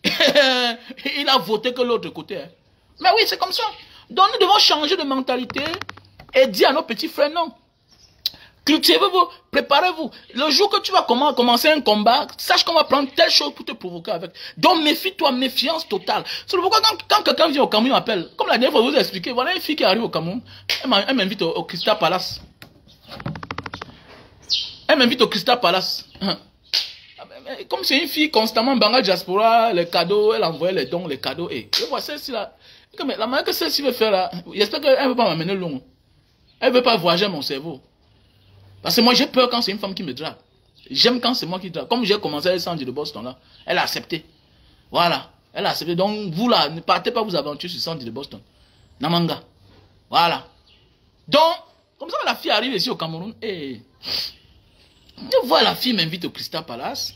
il a voté que l'autre côté. Hein. Mais oui, c'est comme ça. Donc nous devons changer de mentalité et dire à nos petits frères non. Cultivez-vous, préparez-vous. Le jour que tu vas commencer un combat, sache qu'on va prendre telle chose pour te provoquer avec. Donc méfie-toi, méfiance totale. C'est pourquoi quand quelqu'un vient au Cameroun, il m'appelle. Comme la dernière fois, je vous ai expliqué, voilà une fille qui arrive au Cameroun. Elle m'invite au Crystal Palace. Elle m'invite au Crystal Palace. Comme c'est une fille constamment Banga Diaspora, les cadeaux, elle envoyait les dons, les cadeaux. Et je vois celle-ci là. La manière que celle-ci veut faire là, j'espère qu'elle ne veut pas m'amener long. Elle ne veut pas voyager mon cerveau. Parce que moi j'ai peur quand c'est une femme qui me drague. J'aime quand c'est moi qui drague. Comme j'ai commencé à le Sandy de Boston là, elle a accepté. Voilà, elle a accepté. Donc vous là, ne partez pas vous aventurer sur Sandy de Boston. Namanga. Voilà. Donc, comme ça la fille arrive ici au Cameroun et je vois la fille m'invite au Crystal Palace.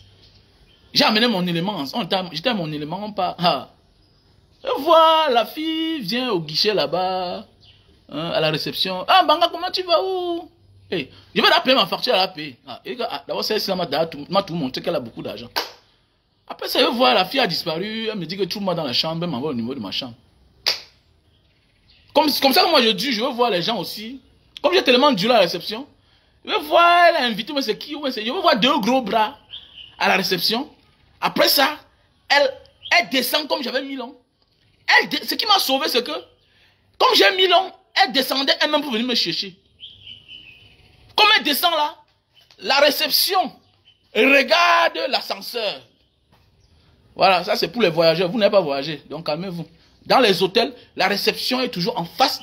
J'ai amené mon élément. J'étais à mon élément, on part. Je vois la fille vient au guichet là-bas, hein, à la réception. Ah, Banga, comment tu vas où? Hey, je vais la payer ma facture, elle a payé. D'abord, celle-ci m'a tout montré qu'elle a beaucoup d'argent. Après ça, je vois la fille a disparu. Elle me dit que tout le monde dans la chambre, elle m'envoie au niveau de ma chambre. Comme ça que moi je dis, je veux voir les gens aussi. Comme j'ai tellement dû à la réception, je veux voir, elle a invité, mais c'est qui? Je veux voir deux gros bras à la réception. Après ça, elle descend comme j'avais 1000 ans. Ce qui m'a sauvé, c'est que, comme j'ai 1000 ans, elle descendait elle-même pour venir me chercher. Comme elle descend là, la réception regarde l'ascenseur. Voilà, ça c'est pour les voyageurs. Vous n'avez pas voyagé, donc calmez-vous. Dans les hôtels, la réception est toujours en face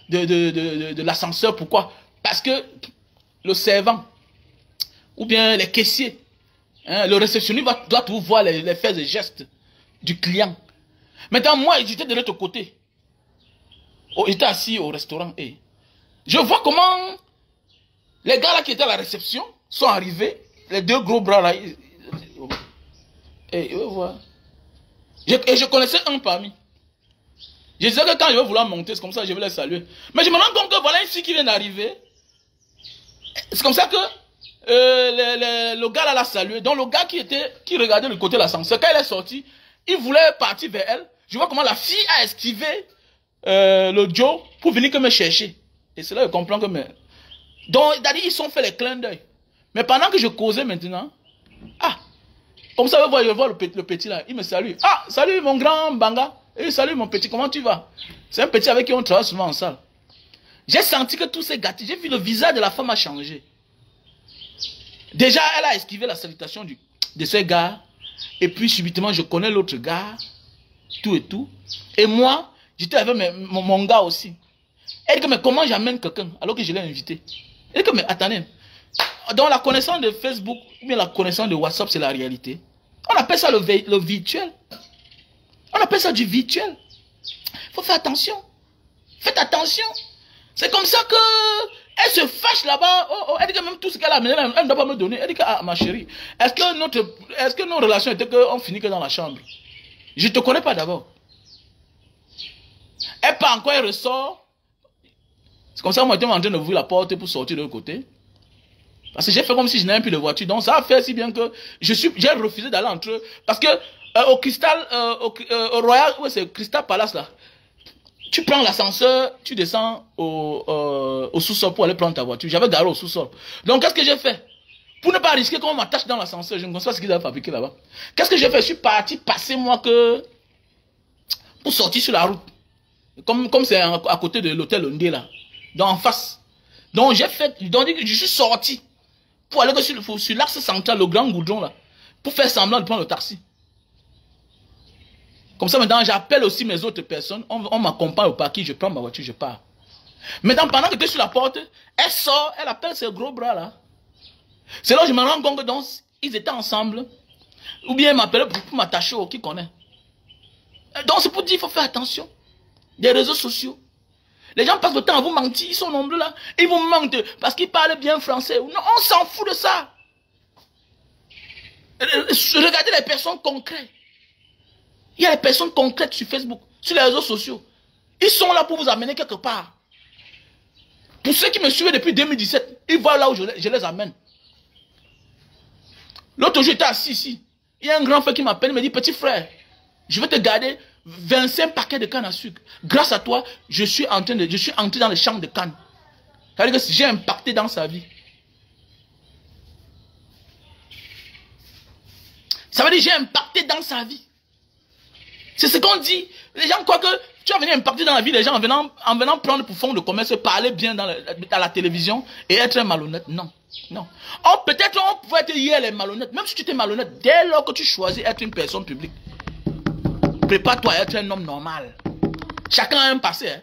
de l'ascenseur. Pourquoi? Parce que le servant, ou bien les caissiers, hein, le réceptionniste doit tout voir les faits et gestes du client. Maintenant, moi, j'étais de l'autre côté. J'étais assis au restaurant et je vois comment les gars là qui étaient à la réception sont arrivés, les deux gros bras là. Et je vois. Et je connaissais un parmi. Je disais que quand je vais vouloir monter, c'est comme ça que je vais les saluer. Mais je me rends compte que voilà une fille qui vient d'arriver. C'est comme ça que le gars là l'a salué. Donc le gars qui regardait le côté de l'ascenseur, quand elle est sortie, il voulait partir vers elle. Je vois comment la fille a esquivé le Joe pour venir que me chercher. Et c'est là que je comprends que... Donc, ils sont fait les clins d'œil. Mais pendant que je causais maintenant, comme ça, je vois le petit là, il me salue. Ah, salut mon grand Banga. Et salut mon petit, comment tu vas? C'est un petit avec qui on travaille souvent en salle. J'ai senti que tous ces gâtés, j'ai vu le visage de la femme a changé. Déjà, elle a esquivé la salutation de ce gars. Et puis, subitement, je connais l'autre gars. Tout et tout. Et moi, j'étais avec mon gars aussi. Elle dit que, mais comment j'amène quelqu'un alors que je l'ai invité? Elle dit que, mais attendez. Dans la connaissance de Facebook, ou bien la connaissance de WhatsApp, c'est la réalité. On appelle ça le virtuel. On appelle ça du virtuel. Il faut faire attention. Faites attention. C'est comme ça que elle se fâche là-bas. Elle dit que même tout ce qu'elle a amené, elle ne doit pas me donner. Elle dit que, ah, ma chérie, est-ce que nos relations étaient qu'on finit que dans la chambre? Je ne te connais pas d'abord. Elle part encore, elle ressort. C'est comme ça que moi, j'étais en train d'ouvrir la porte pour sortir de l'autre côté. Parce que j'ai fait comme si je n'avais plus de voiture. Donc ça a fait si bien que j'ai refusé d'aller entre eux. Parce que au Crystal, au Royal, ouais, c'est Crystal Palace là. Tu prends l'ascenseur, tu descends au sous-sol pour aller prendre ta voiture. J'avais garé au sous-sol. Donc qu'est-ce que j'ai fait? Pour ne pas risquer qu'on m'attache dans l'ascenseur, je ne sais pas ce qu'ils avaient fabriqué là-bas. Qu'est-ce que j'ai fait? Je suis parti passer moi que pour sortir sur la route. Comme c'est à côté de l'hôtel Ondé là. Donc en face. Donc j'ai fait, donc je suis sorti pour aller sur l'axe central, le grand goudron là, pour faire semblant de prendre le taxi. Comme ça maintenant j'appelle aussi mes autres personnes, on m'accompagne au parking, je prends ma voiture, je pars. Maintenant pendant que tu es sur la porte, elle sort, elle appelle ses gros bras là. C'est là que je me rends compte que donc, ils étaient ensemble. Ou bien ils m'appelaient pour m'attacher au qui connaît. Donc c'est pour dire qu'il faut faire attention. Des réseaux sociaux. Les gens passent le temps à vous mentir, ils sont nombreux là. Ils vous mentent parce qu'ils parlent bien français. Non, on s'en fout de ça. Regardez les personnes concrètes. Il y a les personnes concrètes sur Facebook, sur les réseaux sociaux. Ils sont là pour vous amener quelque part. Pour ceux qui me suivent depuis 2017, ils voient là où je les amène. L'autre jour, j'étais assis ici. Il y a un grand frère qui m'appelle, il me dit, petit frère, je vais te garder 25 paquets de canne à sucre. Grâce à toi, je suis entré dans le champ de canne. Ça veut dire que j'ai impacté dans sa vie. Ça veut dire que j'ai impacté dans sa vie. C'est ce qu'on dit. Les gens croient que tu vas venir impacter dans la vie des gens en venant prendre pour fond de commerce, parler bien à la télévision et être un malhonnête. Non. Non. Oh, peut-être on pouvait être hier les malhonnêtes. Même si tu étais malhonnête, dès lors que tu choisis être une personne publique, prépare-toi à être un homme normal. Chacun a un passé. Hein?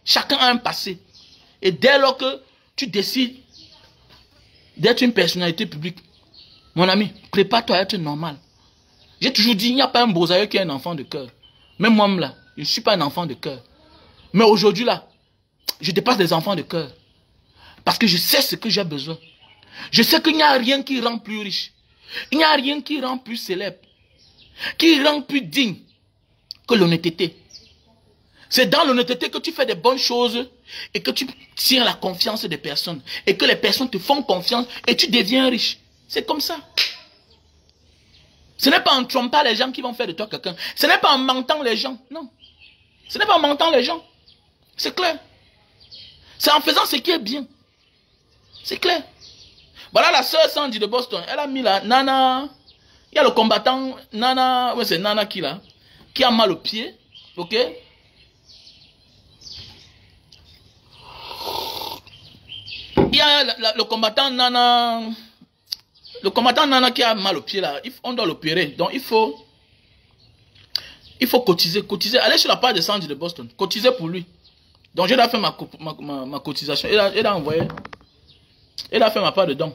Chacun a un passé. Et dès lors que tu décides d'être une personnalité publique, mon ami, prépare-toi à être normal. J'ai toujours dit, il n'y a pas un brosailleux qui est un enfant de cœur. Même moi, là, je ne suis pas un enfant de cœur. Mais aujourd'hui, là, je dépasse les enfants de cœur. Parce que je sais ce que j'ai besoin. Je sais qu'il n'y a rien qui rend plus riche. Il n'y a rien qui rend plus célèbre. Qui rend plus digne que l'honnêteté. C'est dans l'honnêteté que tu fais des bonnes choses et que tu tires la confiance des personnes. Et que les personnes te font confiance et tu deviens riche. C'est comme ça. Ce n'est pas en trompant les gens qui vont faire de toi quelqu'un. Ce n'est pas en mentant les gens. Non. Ce n'est pas en mentant les gens. C'est clair. C'est en faisant ce qui est bien. C'est clair. Voilà la sœur Sandy de Boston. Elle a mis la Nana. Il y a le combattant Nana. Ouais, c'est Nana qui là. Qui a mal au pied. Ok. Il y a le combattant Nana. Le combattant Nana qui a mal au pied là. On doit l'opérer. Donc il faut cotiser. Cotiser. Allez sur la page de Sandy de Boston. Cotiser pour lui. Donc j'ai fait ma cotisation. Elle a envoyé. Elle a fait ma part de don.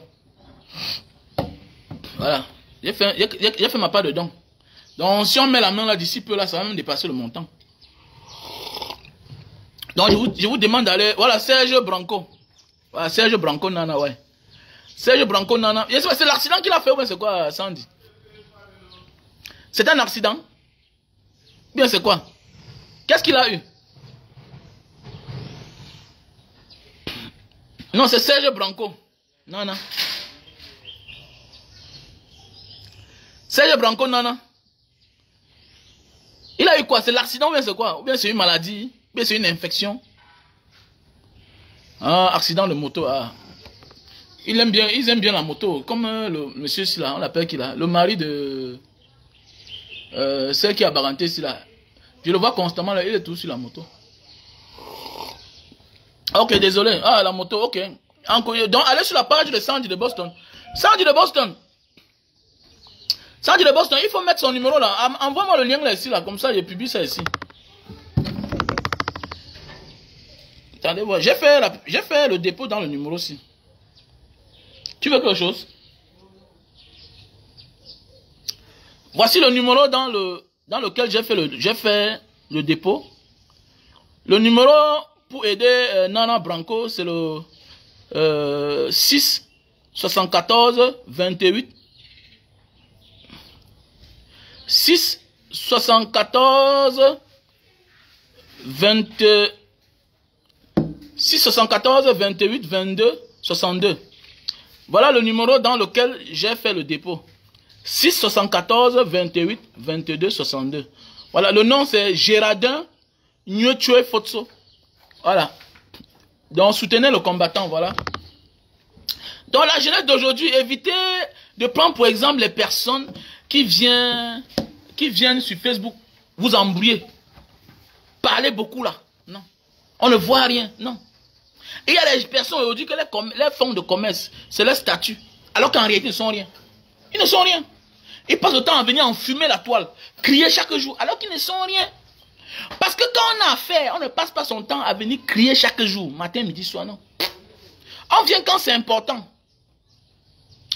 Voilà. J'ai fait ma part de don. Donc si on met la main là d'ici peu là, ça va même dépasser le montant. Donc je vous demande d'aller. Voilà, Serge Branco. Voilà, Serge Branco Nana, ouais. Serge Branco Nana. C'est l'accident qu'il a fait ou bien c'est quoi, Sandy? C'est un accident? Bien c'est quoi? Qu'est-ce qu'il a eu? Non, c'est Serge Branco. Non, non. Serge Branco, non, non. Il a eu quoi? C'est l'accident ou bien c'est quoi? Ou bien c'est une maladie? Ou bien c'est une infection? Ah, accident de moto. Ah. Ils aiment bien la moto. Comme le monsieur ici là, on l'appelle qui là? Le mari de celle qui a baranté ici là. Je le vois constamment là, il est tout sur la moto. Ok, désolé. Ah, la moto, ok. Donc, allez sur la page de Sandy de Boston. Sandy de Boston. Sandy de Boston, il faut mettre son numéro là. Envoie-moi le lien là ici, là. Comme ça, je publie ça ici. Attendez, voir. J'ai fait le dépôt dans le numéro aussi. Tu veux quelque chose? Voici le numéro dans lequel j'ai fait le dépôt. Le numéro pour aider Nana Branco, c'est le 6 74 28 6 74 28 22 62. Voilà le numéro dans lequel j'ai fait le dépôt. 6 74 28 22 62. Voilà, le nom c'est Gérardin Nyotchoe Fotso. Voilà. Donc soutenez le combattant, voilà. Dans la jeunesse d'aujourd'hui, évitez de prendre pour exemple les personnes qui viennent sur Facebook vous embrouiller. Parlez beaucoup là. Non. On ne voit rien. Non. Et il y a des personnes aujourd'hui que les fonds de commerce, c'est leur statut. Alors qu'en réalité, ils ne sont rien. Ils ne sont rien. Ils passent le temps à venir enfumer la toile, crier chaque jour, alors qu'ils ne sont rien. Parce que quand on a affaire, on ne passe pas son temps à venir crier chaque jour, matin, midi, soir, non. On vient quand c'est important.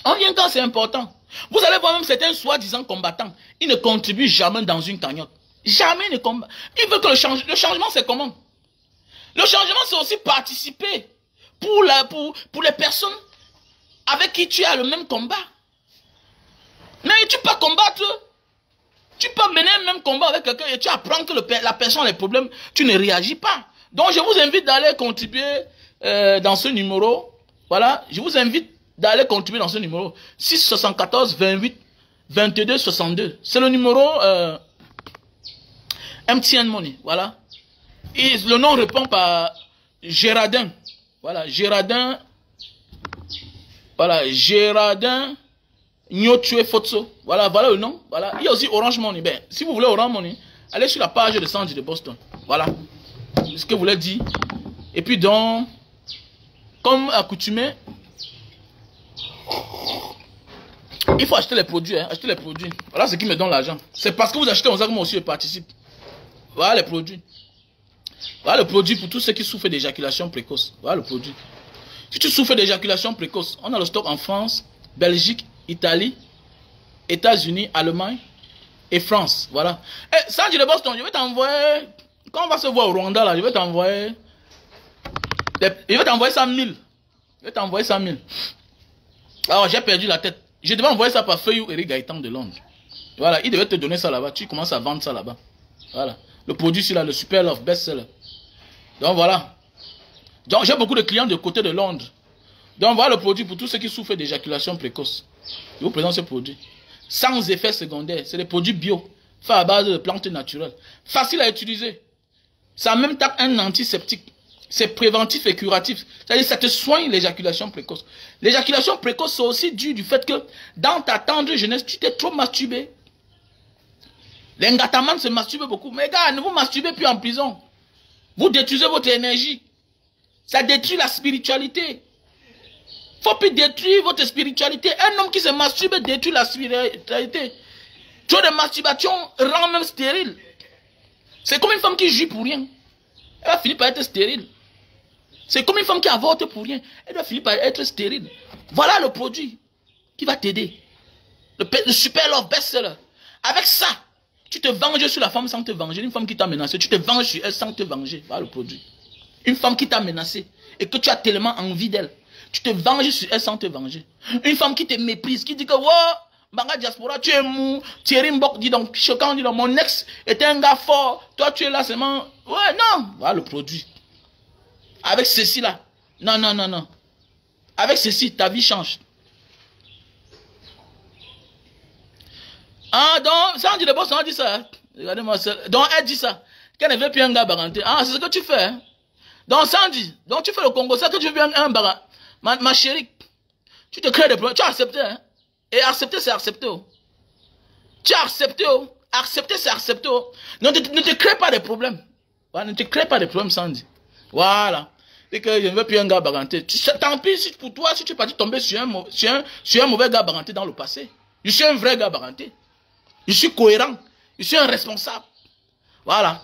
On vient quand c'est important. Vous allez voir même certains soi-disant combattants, ils ne contribuent jamais dans une cagnotte. Jamais ne combattent. Ils veulent que le changement, c'est comment? Le changement, c'est aussi participer pour les personnes avec qui tu as le même combat. Mais tu peux combattre, tu peux mener le même combat avec quelqu'un et tu apprends que la personne a des problèmes, tu ne réagis pas. Donc je vous invite d'aller contribuer dans ce numéro. Voilà, je vous invite d'aller contribuer dans ce numéro. 674 28 22 62. C'est le numéro MTN Money. Voilà. Et le nom répond par Gérardin. Voilà, Gérardin. Voilà, Gérardin Nyotue Fotso. Voilà, voilà le nom. Voilà. Il y a aussi Orange Money. Ben, si vous voulez Orange Money, allez sur la page de Sandy de Boston. Voilà. C'est ce que vous voulez dire. Et puis donc, comme accoutumé, il faut acheter les produits. Hein, acheter les produits. Voilà ce qui me donne l'argent. C'est parce que vous achetez comme ça que moi aussi je participe. Voilà les produits. Voilà le produit pour tous ceux qui souffrent d'éjaculation précoce. Voilà le produit. Si tu souffres d'éjaculation précoce, on a le stock en France, Belgique, Italie, États-Unis, Allemagne et France. Voilà. Et Sandy de Boston, je vais t'envoyer, quand on va se voir au Rwanda, là, je vais t'envoyer 100 000. Je vais t'envoyer 100 000. Alors, j'ai perdu la tête. Je devais envoyer ça par Feuillou Eric Gaëtan de Londres. Voilà, il devait te donner ça là-bas. Tu commences à vendre ça là-bas. Voilà. Le produit, c'est là, le Super Love Best-Seller. Donc, voilà. Donc, j'ai beaucoup de clients de côté de Londres. Donc, voilà le produit pour tous ceux qui souffrent d'éjaculation précoce. Je vous présente ce produit. Sans effet secondaire. C'est des produits bio. Fait à base de plantes naturelles. Facile à utiliser. Ça a même un antiseptique. C'est préventif et curatif. C'est-à-dire ça te soigne l'éjaculation précoce. L'éjaculation précoce, c'est aussi dû du fait que dans ta tendre jeunesse, tu t'es trop masturbé. Les ngatamans se masturbent beaucoup. Mais gars, ne vous masturbez plus en prison. Vous détruisez votre énergie. Ça détruit la spiritualité. Faut plus détruire votre spiritualité. Un homme qui se masturbe détruit la spiritualité. Trop de masturbation rend même stérile. C'est comme une femme qui jouit pour rien. Elle va finir par être stérile. C'est comme une femme qui avorte pour rien. Elle va finir par être stérile. Voilà le produit qui va t'aider. Le Super Love Best-Seller. Avec ça, tu te venges sur la femme sans te venger. Une femme qui t'a menacé, tu te venges sur elle sans te venger. Voilà le produit. Une femme qui t'a menacé et que tu as tellement envie d'elle. Tu te venges sur elle sans te venger. Une femme qui te méprise, qui dit que wow, Banga Diaspora, tu es mou. Thierry Mbok dit donc, choquant, dit donc, mon ex était un gars fort. Toi, tu es là seulement. Ouais, non. Voilà le produit. Avec ceci là. Non, non, non, non. Avec ceci, ta vie change. Ah, donc, ça on dit de boss, on dit ça. Regardez-moi ça. Donc, elle dit ça. Qu'elle ne veut plus un gars baranté. Ah, c'est ce que tu fais. Hein? Donc, Sandy, donc tu fais le Congo, ça que tu veux un baran. Ma chérie, tu te crées des problèmes. Tu as accepté, hein? Et accepter, c'est accepter. Oh. Tu as accepté, oh. Accepter, c'est accepter. Oh. Ne te crée pas de problèmes. Voilà, ne te crée pas de problèmes, Sandy. Voilà. Et que je ne veux plus un gars baranté. Tant pis si pour toi, si tu es parti tomber sur un mauvais gars baranté dans le passé. Je suis un vrai gars baranté. Je suis cohérent. Je suis un responsable. Voilà.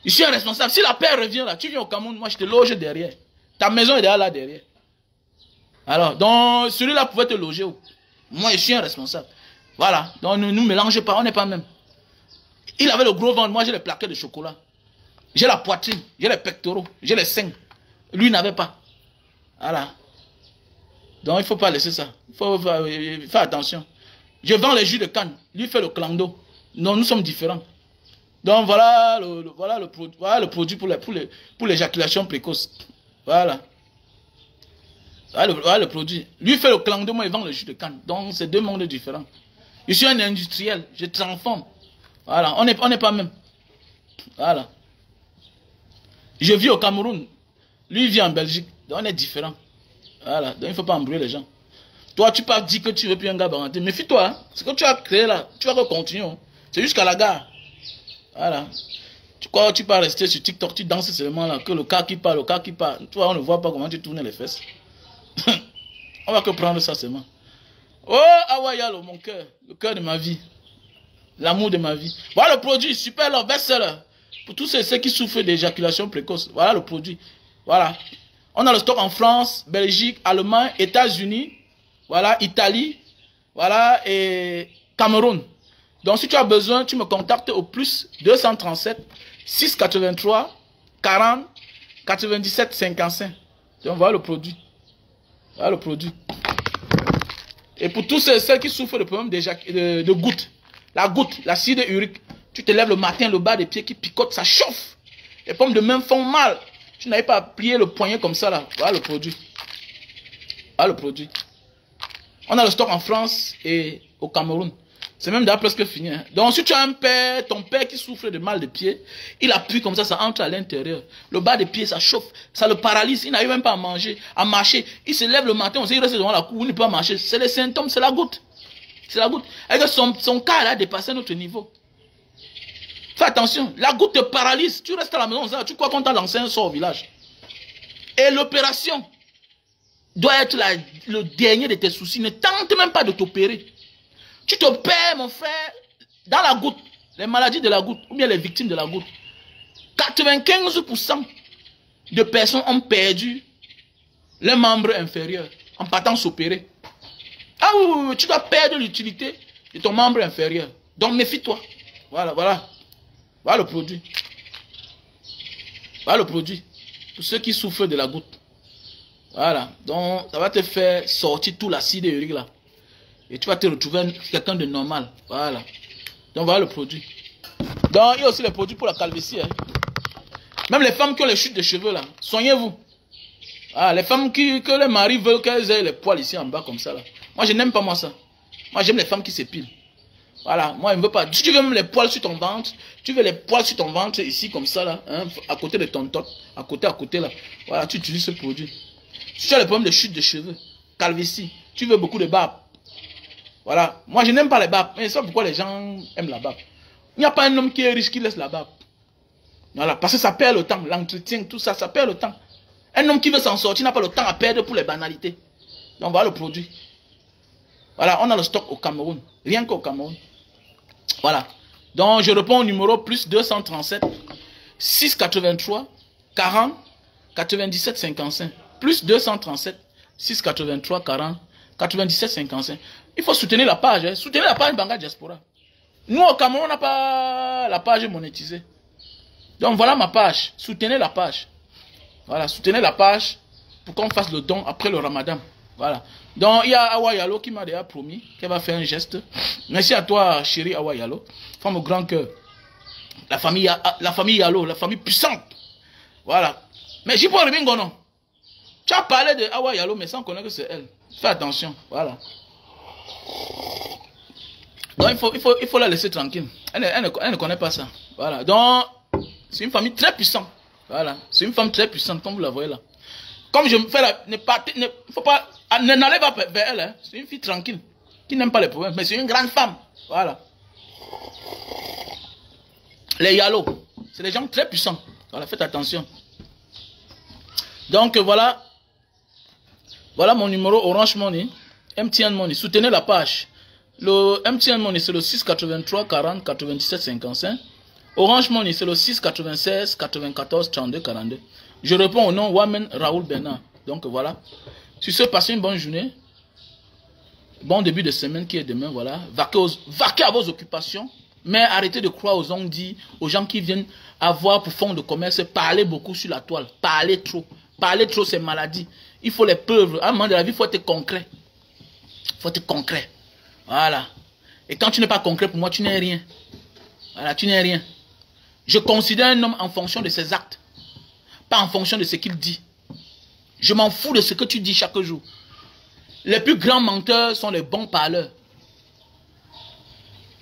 Je suis un responsable. Si la paix revient là, tu viens au Cameroun, moi je te loge derrière. Ta maison est là derrière. Alors, donc, celui-là pouvait te loger où? Moi, je suis un responsable. Voilà. Donc, ne nous mélangez pas, on n'est pas même. Il avait le gros ventre, moi j'ai les plaquettes de chocolat. J'ai la poitrine, j'ai les pectoraux, j'ai les seins. Lui n'avait pas. Voilà. Donc, il ne faut pas laisser ça. Il faut faire attention. Je vends les jus de canne. Lui fait le clando. Non, nous sommes différents. Donc, voilà le produit pour l'éjaculation précoce. Voilà. Voilà le produit. Lui fait le clando, moi, il vend le jus de canne. Donc, c'est deux mondes différents. Je suis un industriel. Je transforme. Voilà. On n'est pas même. Voilà. Je vis au Cameroun. Lui, il vit en Belgique. Donc, on est différents. Voilà. Donc, il ne faut pas embrouiller les gens. Toi, tu peux dire que tu veux plus un gars baranté. Méfie-toi. Hein. Ce que tu as créé là, tu vas continuer. Hein. C'est jusqu'à la gare. Voilà. Quoi, tu peux rester sur TikTok, tu danses seulement là, que le cas qui parle, le cas qui parle. Toi, on ne voit pas comment tu tournes les fesses. On va que prendre ça seulement. Oh, Awa Yalo, mon cœur, le cœur de ma vie. L'amour de ma vie. Voilà le produit, super love, best-seller. Pour tous ceux qui souffrent d'éjaculation précoce. Voilà le produit. Voilà. On a le stock en France, Belgique, Allemagne, États-Unis, voilà, Italie, voilà, et Cameroun. Donc si tu as besoin, tu me contactes au plus 237 683 40 97 55. Donc voilà le produit. Voilà le produit. Et pour tous ceux qui souffrent de problèmes de gouttes, la goutte, l'acide urique, tu te lèves le matin, le bas des pieds qui picote, ça chauffe. Les pommes de main font mal. Tu n'avais pas à plier le poignet comme ça là. Voilà le produit. Voilà le produit. On a le stock en France et au Cameroun. C'est même déjà presque fini. Hein. Donc si tu as un père, ton père qui souffre de mal de pied, il appuie comme ça entre à l'intérieur. Le bas des pieds, ça chauffe, ça le paralyse. Il n'arrive même pas à manger, à marcher. Il se lève le matin, on sait qu'il reste devant la cour, il ne peut pas marcher. C'est les symptômes, c'est la goutte. C'est la goutte. Et que son cas a dépassé notre niveau. Fais attention, la goutte te paralyse. Tu restes à la maison, tu crois qu'on t'a lancé un sort au village. Et l'opération doit être le dernier de tes soucis. Ne tente même pas de t'opérer. Tu t'opères, mon frère, dans la goutte. Les maladies de la goutte, ou bien les victimes de la goutte. 95% de personnes ont perdu les membres inférieurs en partant s'opérer. Ah oui, tu dois perdre l'utilité de ton membre inférieur. Donc méfie-toi. Voilà, voilà. Voilà le produit. Voilà le produit. Pour ceux qui souffrent de la goutte. Voilà. Donc, ça va te faire sortir tout l'acide urique là. Et tu vas te retrouver quelqu'un de normal. Voilà. Donc, voilà le produit. Donc, il y a aussi les produits pour la calvitie. Hein. Même les femmes qui ont les chutes de cheveux là. Soignez-vous. Ah, les femmes que les maris veulent qu'elles aient les poils ici en bas comme ça là. Moi, je n'aime pas moi ça. Moi, j'aime les femmes qui s'épilent. Voilà, moi je ne veux pas. Si tu veux même les poils sur ton ventre, tu veux les poils sur ton ventre ici comme ça là, hein, à côté de ton tot, à côté là. Voilà, tu utilises ce produit. Si tu as le problème de chute de cheveux, calvitie, tu veux beaucoup de barbe. Voilà, moi je n'aime pas les barbes, mais c'est pourquoi les gens aiment la barbe. Il n'y a pas un homme qui est riche qui laisse la barbe. Voilà, parce que ça perd le temps, l'entretien, tout ça, ça perd le temps. Un homme qui veut s'en sortir n'a pas le temps à perdre pour les banalités. Donc voilà le produit. Voilà, on a le stock au Cameroun, rien qu'au Cameroun. Voilà. Donc, je réponds au numéro plus 237 683 40 97 55. Plus 237 683 40 97 55. Il faut soutenir la page. Hein. Soutenir la page Banga Diaspora. Nous, au Cameroun, on n'a pas la page monétisée. Donc, voilà ma page. Soutenez la page. Voilà, soutenez la page pour qu'on fasse le don après le Ramadan. Voilà. Donc, il y a Awa Yalo qui m'a déjà promis qu'elle va faire un geste. Merci à toi, chérie Awa Yalo. Femme au grand cœur. La famille Yalo, la famille puissante. Voilà. Mais j'y prends le non. Tu as parlé de Awa Yalo, mais sans connaître que c'est elle. Fais attention. Voilà. Donc, il faut la laisser tranquille. Elle ne connaît pas ça. Voilà. Donc, c'est une famille très puissante. Voilà. C'est une femme très puissante, comme vous la voyez là. Comme je me fais la... N'allez pas vers elle. Hein. C'est une fille tranquille. Qui n'aime pas les problèmes. Mais c'est une grande femme. Voilà. Les Yalo. C'est des gens très puissants. Voilà, faites attention. Donc voilà. Voilà mon numéro Orange Money. MTN Money. Soutenez la page. Le MTN Money, c'est le 683 40 97 55. Orange Money, c'est le 696 94 32 42. Je réponds au nom Wamen Raoul Bernard. Donc voilà. Sur ce, passez une bonne journée. Bon début de semaine qui est demain. Voilà. Vaquez à vos occupations. Mais arrêtez de croire aux ondits, aux gens qui viennent avoir pour fond de commerce. Parler beaucoup sur la toile. Parler trop. Parler trop, c'est maladie. Il faut les preuves. À un moment de la vie, il faut être concret. Il faut être concret. Voilà. Et quand tu n'es pas concret, pour moi, tu n'es rien. Voilà, tu n'es rien. Je considère un homme en fonction de ses actes. Pas en fonction de ce qu'il dit. Je m'en fous de ce que tu dis chaque jour. Les plus grands menteurs sont les bons parleurs.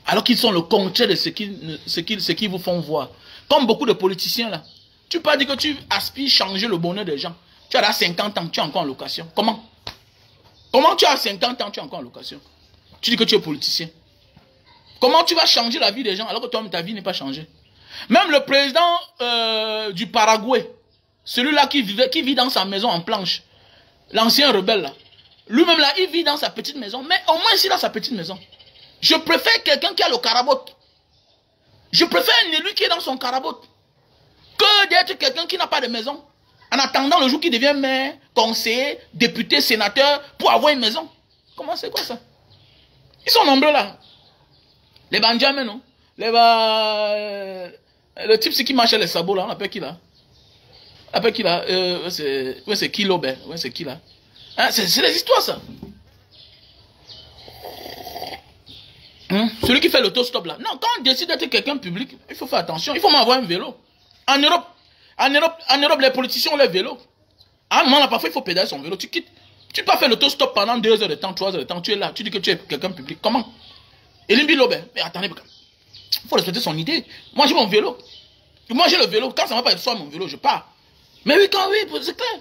Alors qu'ils sont le contraire de ce qu'ils vous font voir. Comme beaucoup de politiciens là. Tu peux dire que tu aspires changer le bonheur des gens. Tu as 50 ans, tu es encore en location. Comment? Comment tu as 50 ans, tu es encore en location? Tu dis que tu es politicien. Comment tu vas changer la vie des gens alors que toi-même ta vie n'est pas changée? Même le président du Paraguay, celui-là qui vit dans sa maison en planche, l'ancien rebelle là, lui-même là, il vit dans sa petite maison, mais au moins ici dans sa petite maison. Je préfère quelqu'un qui a le carabot. Je préfère un élu qui est dans son carabot que d'être quelqu'un qui n'a pas de maison. En attendant le jour qu'il devient maire, conseiller, député, sénateur, pour avoir une maison. Comment c'est quoi ça? Ils sont nombreux là. Les Benjamin, non? Le type qui marche les sabots là, on appelle qui là? On appelle qui là? C'est qui l'Aubert? Ouais, c'est qui là? Hein, c'est des histoires ça. Celui qui fait l'autostop là. Non, quand on décide d'être quelqu'un public, il faut faire attention. Il faut m'avoir un vélo. En Europe, les politiciens ont leur vélo. À un moment là, parfois il faut pédaler son vélo. Tu quittes. Tu peux pas faire l'autostop pendant 2 heures de temps, 3 heures de temps. Tu es là. Tu dis que tu es quelqu'un public. Comment? Elimbi Lobé. Mais attendez, il faut respecter son idée. Moi j'ai mon vélo. Moi j'ai le vélo. Quand ça ne va pas être soit mon vélo, je pars. Mais oui, c'est clair.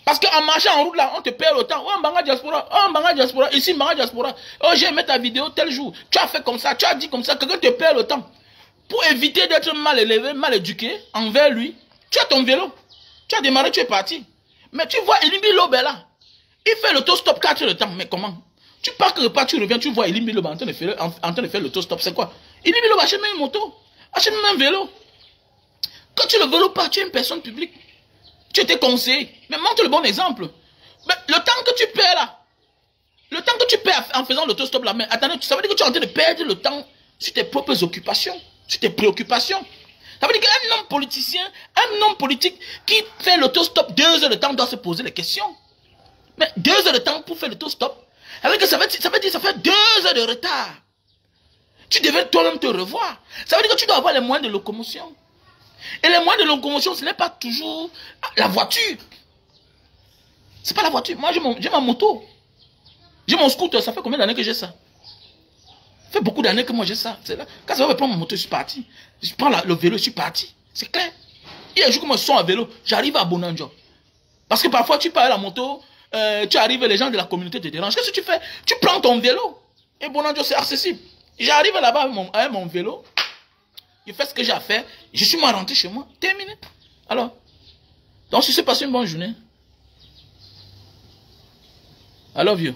Parce qu'en marchant en route là, on te perd le temps. Oh, Mbanga Diaspora. Oh, Mbanga Diaspora. Ici, Mbanga Diaspora. Oh, j'ai aimé ta vidéo tel jour. Tu as fait comme ça, tu as dit comme ça. Quelqu'un te perd le temps. Pour éviter d'être mal élevé, mal éduqué envers lui, tu as ton vélo. Tu as démarré, tu es parti. Mais tu vois Elimbi Lobé là. Il fait l'autostop 4 heures de temps. Mais comment? Tu pars quelque part, tu reviens, tu vois Elimbi Lobé en train de faire l'autostop. C'est quoi? Elimbi Lobé achète même une moto. Achète même un vélo. Quand tu le vélo pas, tu es une personne publique. Tu étais conseillé. Mais montre le bon exemple. Mais le temps que tu perds là, le temps que tu perds en faisant l'autostop là, mais attendez, ça veut dire que tu es en train de perdre le temps sur tes propres occupations, sur tes préoccupations. Ça veut dire qu'un homme politicien, un homme politique qui fait l'autostop 2 heures de temps doit se poser les questions. Mais 2 heures de temps pour faire l'autostop, ça veut dire que ça fait 2 heures de retard. Tu devais toi-même te revoir. Ça veut dire que tu dois avoir les moyens de locomotion. Et les moyens de locomotion, ce n'est pas toujours la voiture. C'est pas la voiture. Moi, j'ai ma moto. J'ai mon scooter. Ça fait combien d'années que j'ai ça? Ça fait beaucoup d'années que moi j'ai ça. Là. Quand ça va prendre mon moto, je suis parti. Je prends le vélo, je suis parti. C'est clair. Il y a un jour que moi je sors à vélo, j'arrive à Bonanjo. Parce que parfois, tu pars à la moto, tu arrives, les gens de la communauté te dérangent. Qu'est-ce que tu fais? Tu prends ton vélo. Et Bonanjo, c'est accessible. J'arrive là-bas avec mon vélo. Je fais ce que j'ai à faire. Je suis rentré chez moi. Terminé. Alors, donc, si c'est passé une bonne journée. I love you.